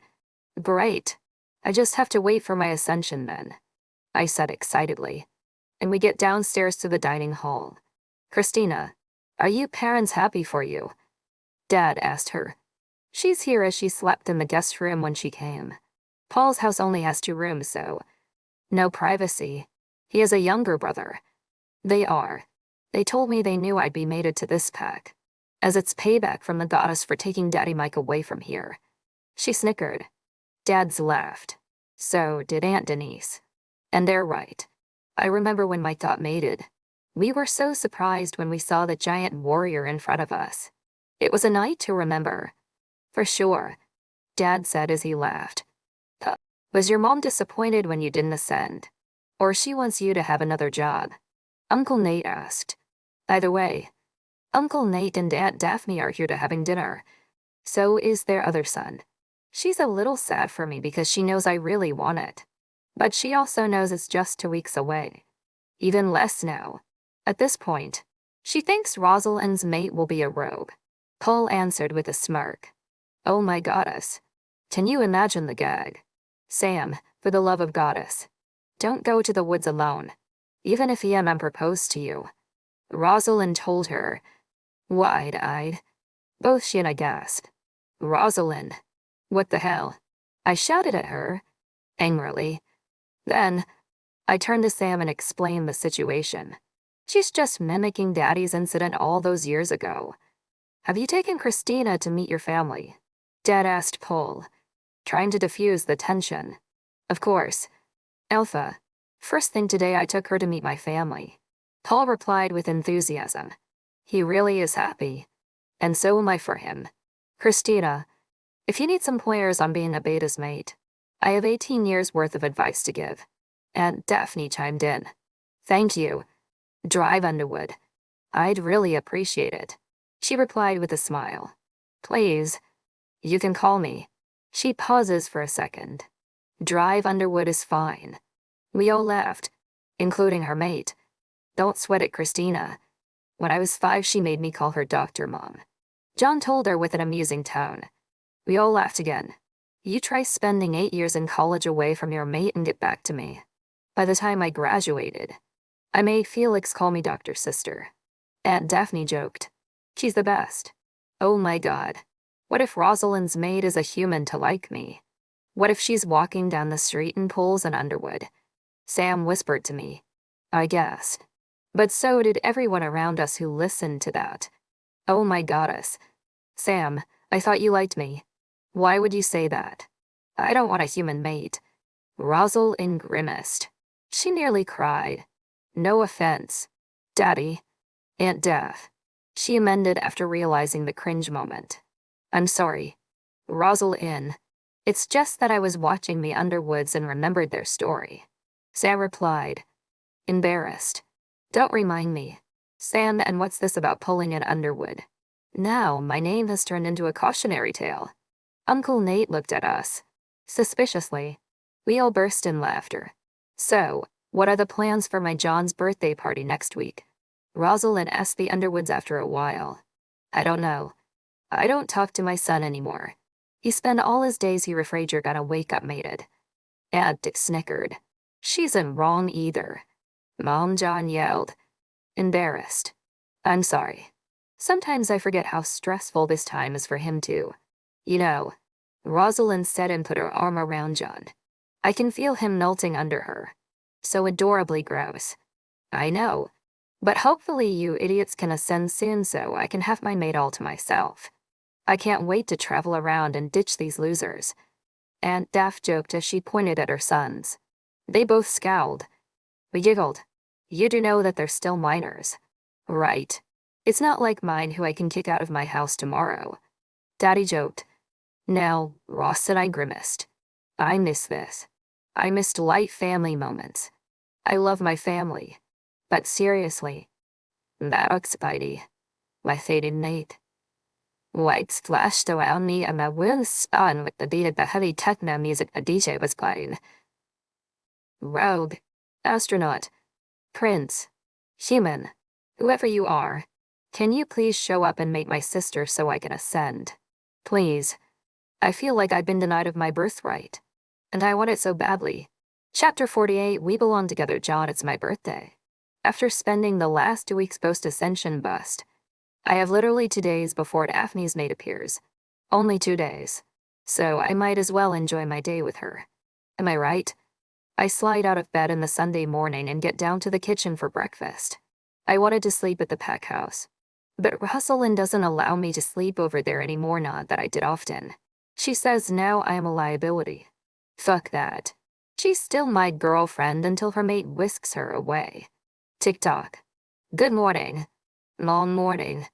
"Great. I just have to wait for my ascension then," I said excitedly. And we get downstairs to the dining hall. "Christina, are you parents happy for you?" Dad asked her. She's here as she slept in the guest room when she came. Paul's house only has 2 rooms, so no privacy. He has a younger brother. They are. They told me they knew I'd be mated to this pack, as it's payback from the goddess for taking Daddy Mike away from here. She snickered. Dad's laughed. So did Aunt Denise. And they're right. I remember when Mike got mated. We were so surprised when we saw the giant warrior in front of us. It was a night to remember. For sure, Dad said as he laughed. Was your mom disappointed when you didn't ascend? Or she wants you to have another job?" Uncle Nate asked. Either way, Uncle Nate and Aunt Daphne are here to having dinner. So is their other son. She's a little sad for me because she knows I really want it. But she also knows it's just 2 weeks away. Even less now. At this point, she thinks Rosalind's mate will be a rogue. Paul answered with a smirk. "Oh my goddess. Can you imagine the gag? Sam, for the love of goddess, don't go to the woods alone, even if EMM proposed to you." Rosalind told her. Wide-eyed. Both she and I gasped. "Rosalind, what the hell?" I shouted at her, angrily. Then, I turned to Sam and explained the situation. "She's just mimicking Daddy's incident all those years ago. Have you taken Christina to meet your family?" Dad asked Paul, trying to diffuse the tension. "Of course. Alpha, first thing today I took her to meet my family." Paul replied with enthusiasm. He really is happy. And so am I for him. "Christina, if you need some pointers on being a beta's mate, I have 18 years worth of advice to give." Aunt Daphne chimed in. "Thank you. Drive Underwood. I'd really appreciate it," she replied with a smile. "Please. You can call me." She pauses for a second. Drive Underwood is fine. We all laughed, including her mate. Don't sweat it, Christina. When I was 5, she made me call her Dr. Mom. John told her with an amusing tone. We all laughed again. You try spending 8 years in college away from your mate and get back to me. By the time I graduated, I made Felix call me Dr. Sister. Aunt Daphne joked. She's the best. Oh my God. What if Rosalind's maid is a human to like me? What if she's walking down the street and pulls an Underwood? Sam whispered to me. I guess. But so did everyone around us who listened to that. Oh my goddess. Sam, I thought you liked me. Why would you say that? I don't want a human mate. Rosalind grimaced. She nearly cried. No offense. Daddy. Aunt Death. She amended after realizing the cringe moment. I'm sorry. Rosalind. It's just that I was watching the Underwoods and remembered their story. Sam replied. Embarrassed. Don't remind me. Sam, and what's this about pulling an Underwood? Now, my name has turned into a cautionary tale. Uncle Nate looked at us. Suspiciously. We all burst in laughter. So, what are the plans for my John's birthday party next week? Rosalind asked the Underwoods after a while. I don't know. I don't talk to my son anymore. He spent all his days he afraid you're gonna wake up mated. Aunt Dick snickered. She isn't wrong either. Mom, John yelled. Embarrassed. I'm sorry. Sometimes I forget how stressful this time is for him too. You know, Rosalind said and put her arm around John. I can feel him melting under her. So adorably gross. I know. But hopefully you idiots can ascend soon so I can have my mate all to myself. I can't wait to travel around and ditch these losers. Aunt Daff joked as she pointed at her sons. They both scowled. We giggled. You do know that they're still minors. Right. It's not like mine who I can kick out of my house tomorrow. Daddy joked. Now, Ross and I grimaced. I miss this. I missed light family moments. I love my family. But seriously, that's Spidey. My faded Nate. Lights flashed around me and my wheels spun with the beat of the heavy techno music the DJ was playing. Rogue, astronaut, prince, human, whoever you are, can you please show up and meet my sister so I can ascend? Please. I feel like I've been denied of my birthright. And I want it so badly. Chapter 48, We Belong Together, John, it's my birthday. After spending the last 2 weeks post-Ascension bust, I have literally 2 days before Daphne's mate appears. Only 2 days. So I might as well enjoy my day with her. Am I right? I slide out of bed in the Sunday morning and get down to the kitchen for breakfast. I wanted to sleep at the pack house. But Rosalind doesn't allow me to sleep over there anymore, not that I did often. She says now I am a liability. Fuck that. She's still my girlfriend until her mate whisks her away. Tick-tock. Good morning. Long morning.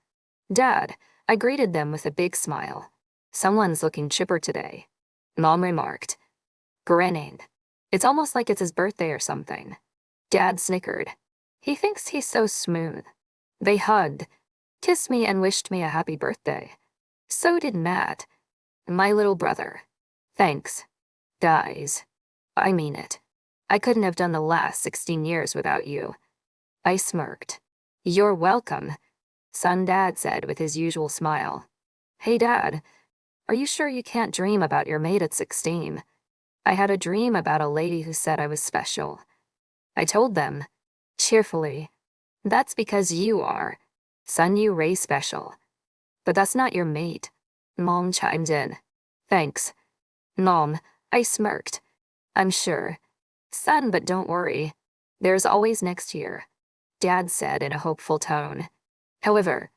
Dad, I greeted them with a big smile. Someone's looking chipper today. Mom remarked. Grinning. It's almost like it's his birthday or something. Dad snickered. He thinks he's so smooth. They hugged, kissed me and wished me a happy birthday. So did Matt, my little brother. Thanks. Guys. I mean it. I couldn't have done the last 16 years without you. I smirked. You're welcome, son, Dad said with his usual smile. Hey Dad, are you sure you can't dream about your mate at 16? I had a dream about a lady who said I was special. I told them, cheerfully, that's because you are. Son, you Ray special. But that's not your mate. Mom chimed in. Thanks. Mom, I smirked. I'm sure. Son, but don't worry. There's always next year, Dad said in a hopeful tone. However,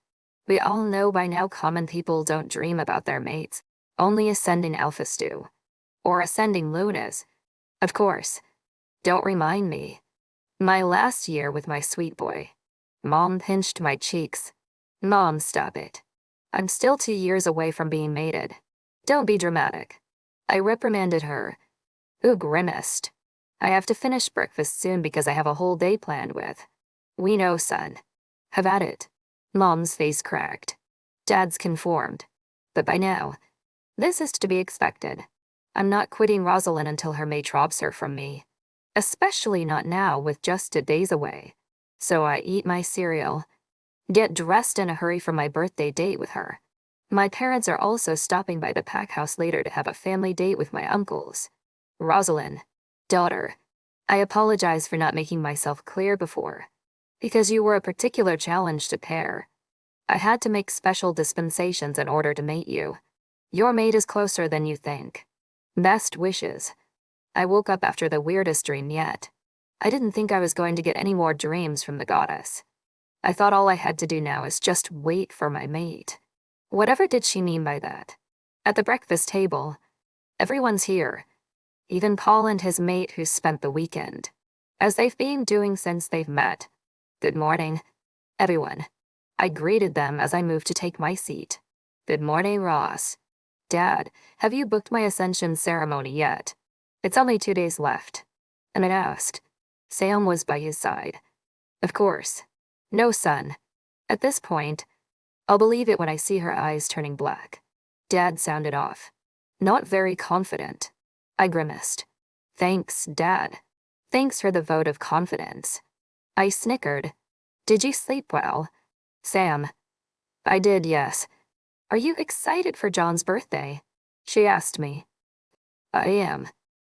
we all know by now common people don't dream about their mates. Only ascending alphas do. Or ascending lunas. Of course. Don't remind me. My last year with my sweet boy. Mom pinched my cheeks. Mom, stop it. I'm still 2 years away from being mated. Don't be dramatic. I reprimanded her, who grimaced. I have to finish breakfast soon because I have a whole day planned with. We know, son. Have at it. Mom's face cracked. Dad's conformed. But by now, this is to be expected. I'm not quitting Rosalind until her mate robs her from me. Especially not now with just 2 days away. So I eat my cereal, get dressed in a hurry for my birthday date with her. My parents are also stopping by the pack house later to have a family date with my uncles. Rosalind, daughter, I apologize for not making myself clear before, because you were a particular challenge to pair. I had to make special dispensations in order to mate you. Your mate is closer than you think. Best wishes. I woke up after the weirdest dream yet. I didn't think I was going to get any more dreams from the goddess. I thought all I had to do now is just wait for my mate. Whatever did she mean by that? At the breakfast table, everyone's here, even Paul and his mate who spent the weekend, as they've been doing since they've met. Good morning, everyone. I greeted them as I moved to take my seat. Good morning, Ross. Dad, have you booked my Ascension ceremony yet? It's only 2 days left. And I asked. Sam was by his side. Of course. No, son. At this point, I'll believe it when I see her eyes turning black. Dad sounded off. Not very confident. I grimaced. Thanks, Dad. Thanks for the vote of confidence. I snickered. Did you sleep well? Sam. I did, yes. Are you excited for John's birthday? She asked me. I am.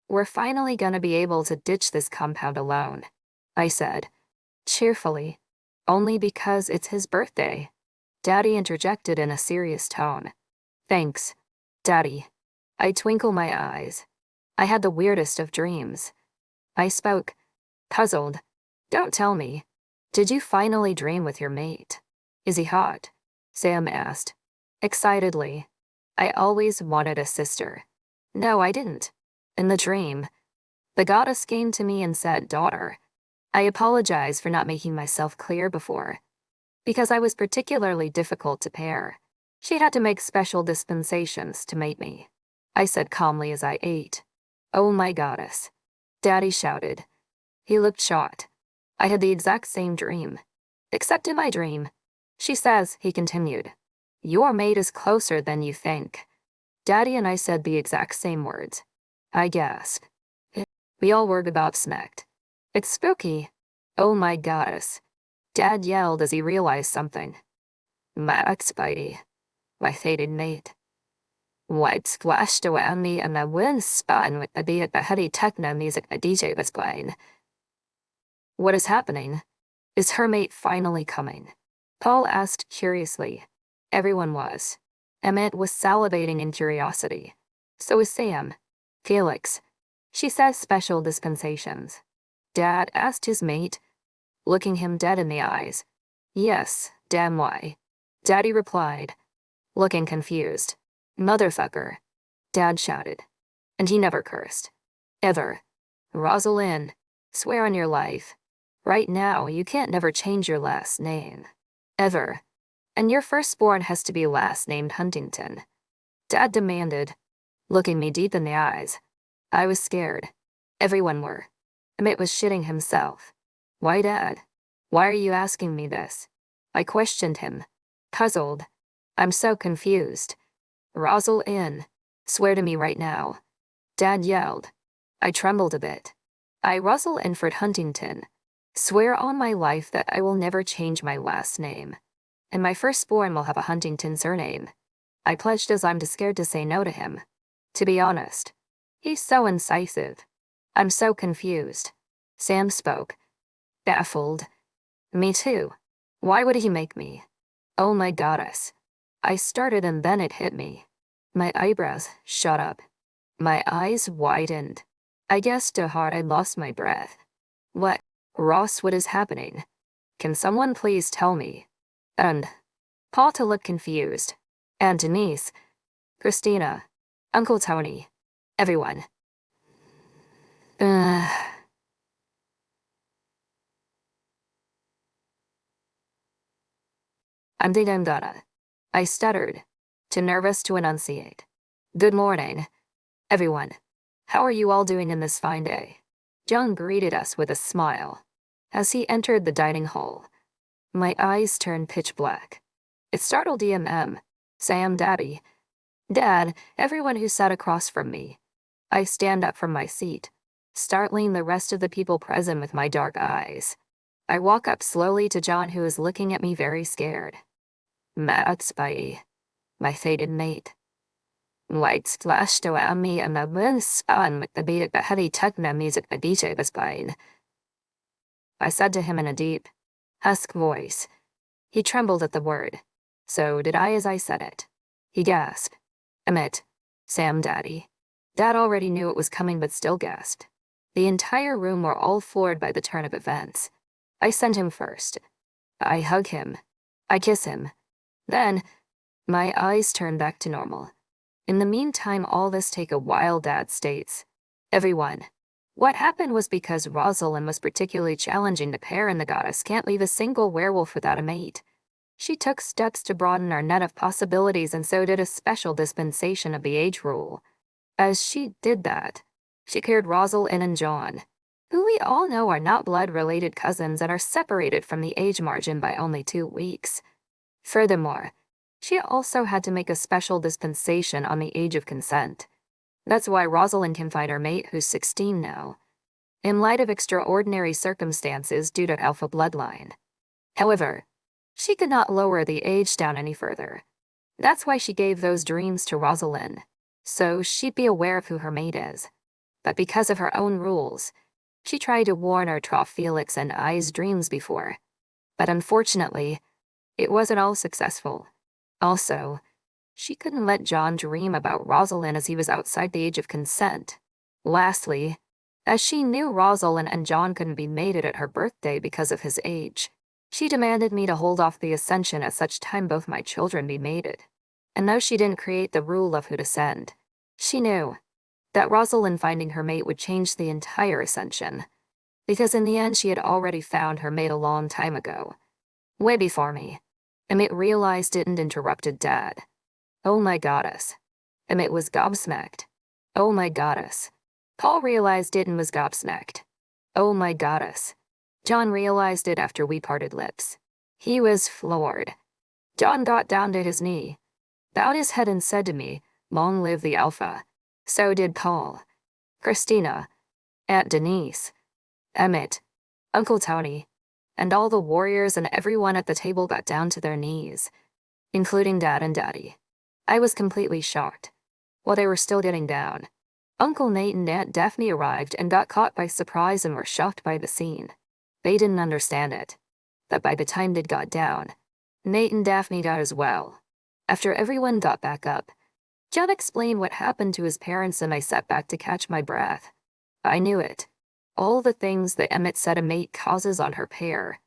We're finally gonna be able to ditch this compound alone, I said, cheerfully. Only because it's his birthday. Daddy interjected in a serious tone. Thanks, Daddy. I twinkle my eyes. I had the weirdest of dreams. I spoke, puzzled. Don't tell me. Did you finally dream with your mate? Is he hot? Sam asked, excitedly. I always wanted a sister. No, I didn't. In the dream, the goddess came to me and said, daughter. I apologize for not making myself clear before, because I was particularly difficult to pair. She had to make special dispensations to mate me. I said calmly as I ate. Oh my goddess. Daddy shouted. He looked shocked. I had the exact same dream. Except in my dream. She says, he continued, your mate is closer than you think. Daddy and I said the exact same words. I gasped. We all were gobsmacked. It's spooky. Oh my goddess. Dad yelled as he realized something. My ex-buddy. My fated mate. White splashed around me and the wind spun with the beat of the heavy techno music the DJ was playing. What is happening? Is her mate finally coming? Paul asked curiously. Everyone was. Emmett was salivating in curiosity. So was Sam. Felix. She says special dispensations. Dad asked his mate, looking him dead in the eyes. Yes, damn why. Daddy replied, looking confused. Motherfucker. Dad shouted. And he never cursed. Ever. Rosalind, swear on your life. Right now, you can't never change your last name. Ever. And your firstborn has to be last named Huntington. Dad demanded, looking me deep in the eyes. I was scared. Everyone were. Emmett was shitting himself. Why, Dad? Why are you asking me this? I questioned him, puzzled. I'm so confused. Rosalind, swear to me right now. Dad yelled. I trembled a bit. I, Russell Inford Huntington, swear on my life that I will never change my last name. And my firstborn will have a Huntington surname. I pledged as I'm too scared to say no to him. To be honest, he's so incisive. I'm so confused. Sam spoke. Baffled. Me too. Why would he make me? Oh my goddess. I started and then it hit me. My eyebrows shot up. My eyes widened. I guessed too hard I lost my breath. What? Ross, what is happening? Can someone please tell me? And Paul to look confused. And Denise. Christina. Uncle Tony. Everyone. I'm the Dada. I stuttered, too nervous to enunciate. Good morning, everyone. How are you all doing in this fine day? John greeted us with a smile. As he entered the dining hall, my eyes turned pitch black. It startled Sam, Daddy, Dad, everyone who sat across from me. I stand up from my seat, startling the rest of the people present with my dark eyes. I walk up slowly to John, who is looking at me very scared. Matt's by my fated mate. Lights flashed around me and the wind spun with the beat of the heavy techno music the DJ was playing. I said to him in a deep, husky voice. He trembled at the word. So did I as I said it. He gasped. Emmett. Sam, Daddy. Dad already knew it was coming but still gasped. The entire room were all floored by the turn of events. I send him first. I hug him. I kiss him. Then, my eyes turn back to normal. In the meantime, all this take a while, Dad states. Everyone. What happened was because Rosalind was particularly challenging the pair, and the goddess can't leave a single werewolf without a mate. She took steps to broaden our net of possibilities, and so did a special dispensation of the age rule. As she did that, she cleared Rosalind and John, who we all know are not blood-related cousins and are separated from the age margin by only 2 weeks. Furthermore, she also had to make a special dispensation on the age of consent. That's why Rosalind can find her mate, who's 16 now, in light of extraordinary circumstances due to alpha bloodline. However, she could not lower the age down any further. That's why she gave those dreams to Rosalind, so she'd be aware of who her mate is. But because of her own rules, she tried to warn her trough Felix and I's dreams before. But unfortunately, it wasn't all successful. Also, she couldn't let John dream about Rosalind as he was outside the age of consent. Lastly, as she knew Rosalind and John couldn't be mated at her birthday because of his age, she demanded me to hold off the Ascension at such time both my children be mated. And though she didn't create the rule of who to send, she knew that Rosalind finding her mate would change the entire Ascension, because in the end she had already found her mate a long time ago. Way before me. Emmett realized it and interrupted Dad. Oh my goddess. Emmett was gobsmacked. Oh my goddess. Paul realized it and was gobsmacked. Oh my goddess. John realized it after we parted lips. He was floored. John got down to his knee, bowed his head and said to me, "Long live the Alpha." So did Paul, Christina, Aunt Denise, Emmett, Uncle Tony, and all the warriors and everyone at the table got down to their knees, including Dad and Daddy. I was completely shocked. While they were still getting down, Uncle Nate and Aunt Daphne arrived and got caught by surprise and were shocked by the scene. They didn't understand it, but by the time they'd got down, Nate and Daphne got as well. After everyone got back up, John explained what happened to his parents and I sat back to catch my breath. I knew it. All the things that Emmett said a mate causes on her pair,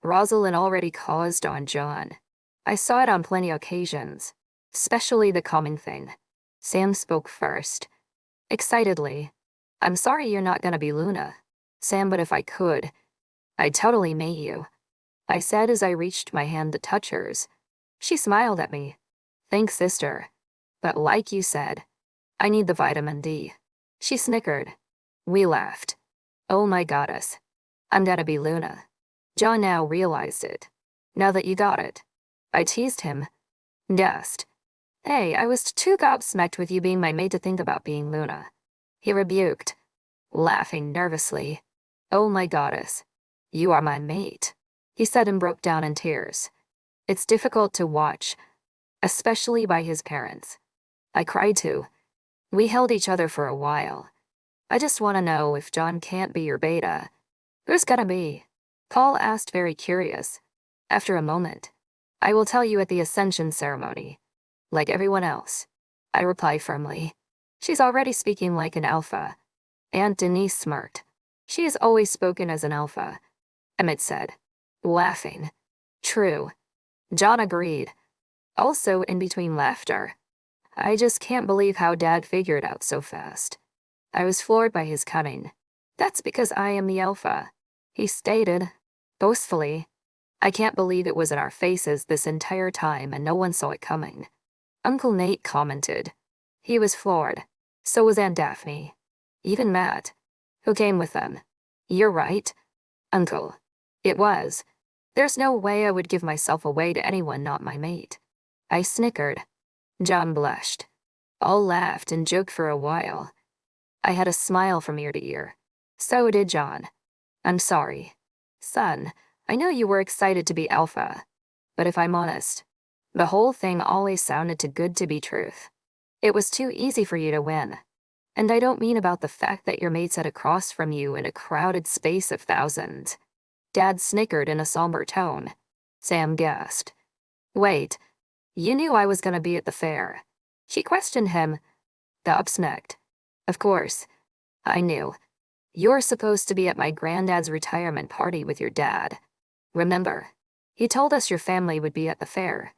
Rosalind already caused on John. I saw it on plenty of occasions, especially the calming thing. Sam spoke first. Excitedly, "I'm sorry you're not gonna be Luna, Sam, but if I could, I'd totally mate you," I said as I reached my hand to touch hers. She smiled at me. "Thanks, sister. But like you said, I need the vitamin D." She snickered. We laughed. Oh my goddess. I'm gonna be Luna. John now realized it. Now that you got it. I teased him. Gasped. "Hey, I was too gobsmacked with you being my mate to think about being Luna." He rebuked, laughing nervously. "Oh my goddess. You are my mate," he said and broke down in tears. It's difficult to watch, especially by his parents. I cried too. We held each other for a while. "I just want to know, if John can't be your beta, who's gonna be?" Paul asked, very curious. After a moment, "I will tell you at the Ascension ceremony, like everyone else," I replied firmly. "She's already speaking like an alpha." Aunt Denise smirked. "She has always spoken as an alpha," Emmett said, laughing. "True." John agreed, also in between laughter. I just can't believe how Dad figured out so fast. I was floored by his cunning. "That's because I am the alpha," he stated, boastfully. I can't believe it was in our faces this entire time and no one saw it coming. Uncle Nate commented. He was floored. So was Aunt Daphne. Even Matt, who came with them. "You're right, Uncle." It was. There's no way I would give myself away to anyone not my mate. I snickered. John blushed. All laughed and joked for a while. I had a smile from ear to ear. So did John. "I'm sorry. Son, I know you were excited to be alpha. But if I'm honest, the whole thing always sounded too good to be truth. It was too easy for you to win. And I don't mean about the fact that your mate sat across from you in a crowded space of thousands." Dad snickered in a somber tone. Sam gasped. "Wait, you knew I was gonna be at the fair?" She questioned him, gobsmacked. "Of course. I knew. You're supposed to be at my granddad's retirement party with your dad. Remember? He told us your family would be at the fair.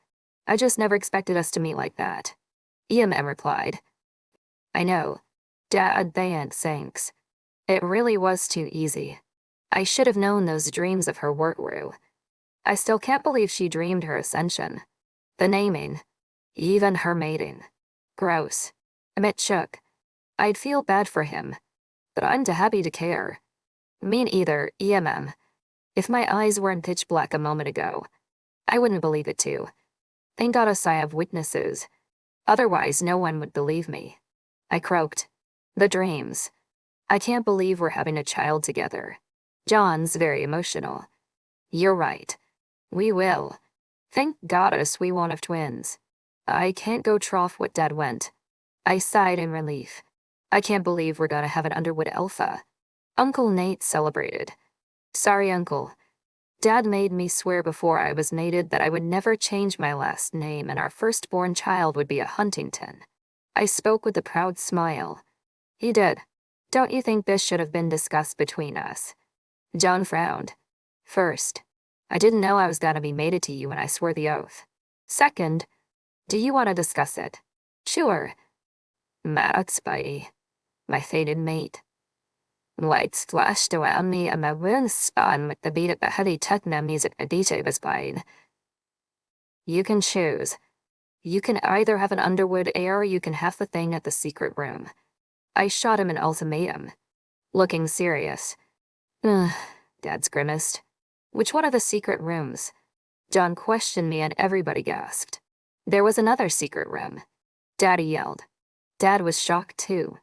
I just never expected us to meet like that. Replied. I know. Dad, thanks. It really was too easy. I should have known those dreams of her weren't true. I still can't believe she dreamed her ascension. The naming. Even her mating. Gross. Emmett shook. I'd feel bad for him. But I'm too happy to care. Me neither, If my eyes weren't pitch black a moment ago, I wouldn't believe it too. Thank God I have witnesses. Otherwise, no one would believe me. I croaked. The dreams. I can't believe we're having a child together. John's very emotional. You're right. We will. Thank goddess we won't have twins. I can't go trough what Dad went. I sighed in relief. I can't believe we're gonna have an Underwood alpha. Uncle Nate celebrated. Sorry, Uncle. Dad made me swear before I was mated that I would never change my last name and our firstborn child would be a Huntington. I spoke with a proud smile. He did. Don't you think this should have been discussed between us? John frowned. First, I didn't know I was gonna be mated to you when I swore the oath. Second, do you want to discuss it? Sure. That's by my fated mate. Lights flashed around me and my wound spun with the beat of the heavy techno music the DJ was playing. You can choose. You can either have an Underwood heir or you can have the thing at the secret room. I shot him an ultimatum. Looking serious. Dad's grimaced. Which one of the secret rooms? John questioned me and everybody gasped. There was another secret room. Daddy yelled. Dad was shocked too.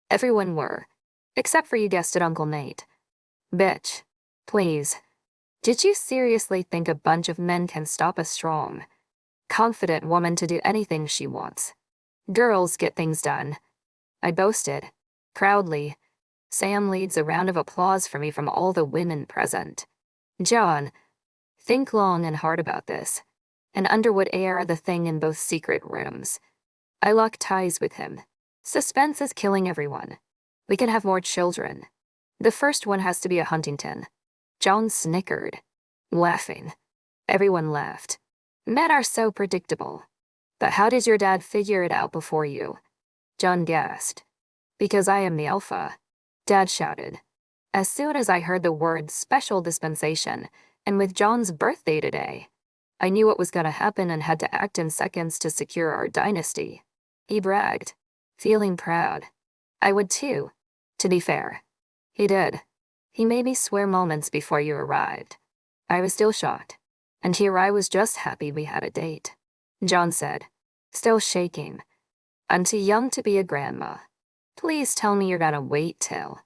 Everyone were. Except for, you guessed it, Uncle Nate. Bitch. Please. Did you seriously think a bunch of men can stop a strong, confident woman to do anything she wants? Girls get things done. I boasted. Proudly. Sam leads a round of applause for me from all the women present. John, think long and hard about this. An Underwood heir the thing in both secret rooms. I lock ties with him. Suspense is killing everyone. We can have more children. The first one has to be a Huntington. John snickered, laughing. Everyone laughed. Men are so predictable. But how did your dad figure it out before you? John gasped. Because I am the alpha. Dad shouted. As soon as I heard the word special dispensation, and with John's birthday today, I knew what was gonna happen and had to act in seconds to secure our dynasty. He bragged, feeling proud. I would too, to be fair. He did. He made me swear moments before you arrived. I was still shocked, and here I was just happy we had a date. John said, still shaking. I'm too young to be a grandma. Please tell me you're gonna wait till.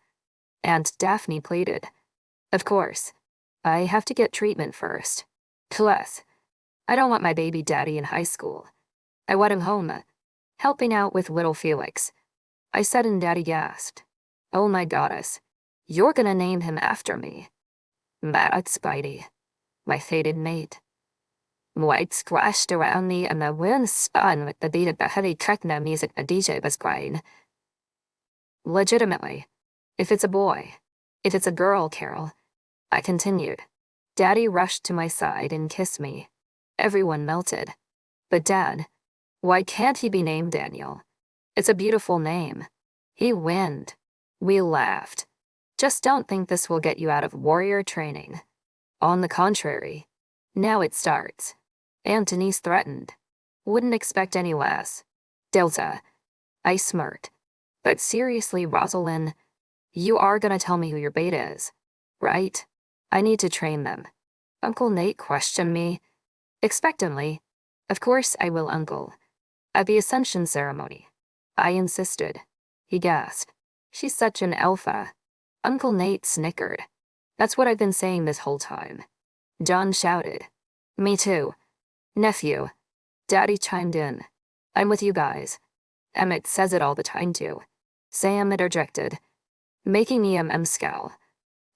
Aunt Daphne pleaded. Of course. I have to get treatment first. Plus, I don't want my baby daddy in high school. I want him home, helping out with little Felix. I said and Daddy gasped. Oh my goddess, you're gonna name him after me. That's Spidey, my fated mate. White splashed around me and the wind spun with the beat of the heavy techno music the DJ was playing. Legitimately, if it's a boy, if it's a girl, Carol, I continued. Daddy rushed to my side and kissed me. Everyone melted. But Dad, why can't he be named Daniel? It's a beautiful name. He winned. We laughed. Just don't think this will get you out of warrior training. On the contrary. Now it starts. Antony's threatened. Wouldn't expect any less. Delta. I smirked. But seriously, Rosalind, you are gonna tell me who your beta is, right? I need to train them. Uncle Nate questioned me. Expectantly. Of course I will, Uncle. At the Ascension ceremony. I insisted. He gasped. She's such an alpha. Uncle Nate snickered. That's what I've been saying this whole time. John shouted. Me too. Nephew. Daddy chimed in. I'm with you guys. Emmett says it all the time too. Sam interjected, making me scowl.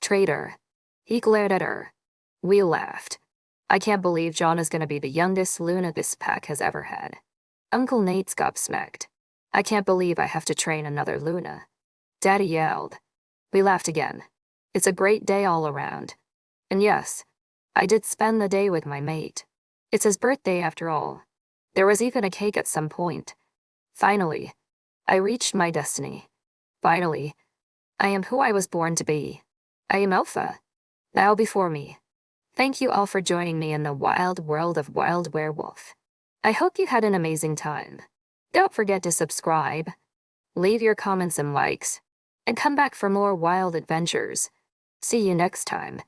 Traitor. He glared at her. We laughed. I can't believe John is gonna be the youngest Luna this pack has ever had. Uncle Nate's gobsmacked. I can't believe I have to train another Luna. Daddy yelled. We laughed again. It's a great day all around. And yes, I did spend the day with my mate. It's his birthday after all. There was even a cake at some point. Finally, I reached my destiny. Finally, I am who I was born to be. I am Alpha. Now before me. Thank you all for joining me in the wild world of Wild Werewolf. I hope you had an amazing time. Don't forget to subscribe, leave your comments and likes, and come back for more wild adventures. See you next time.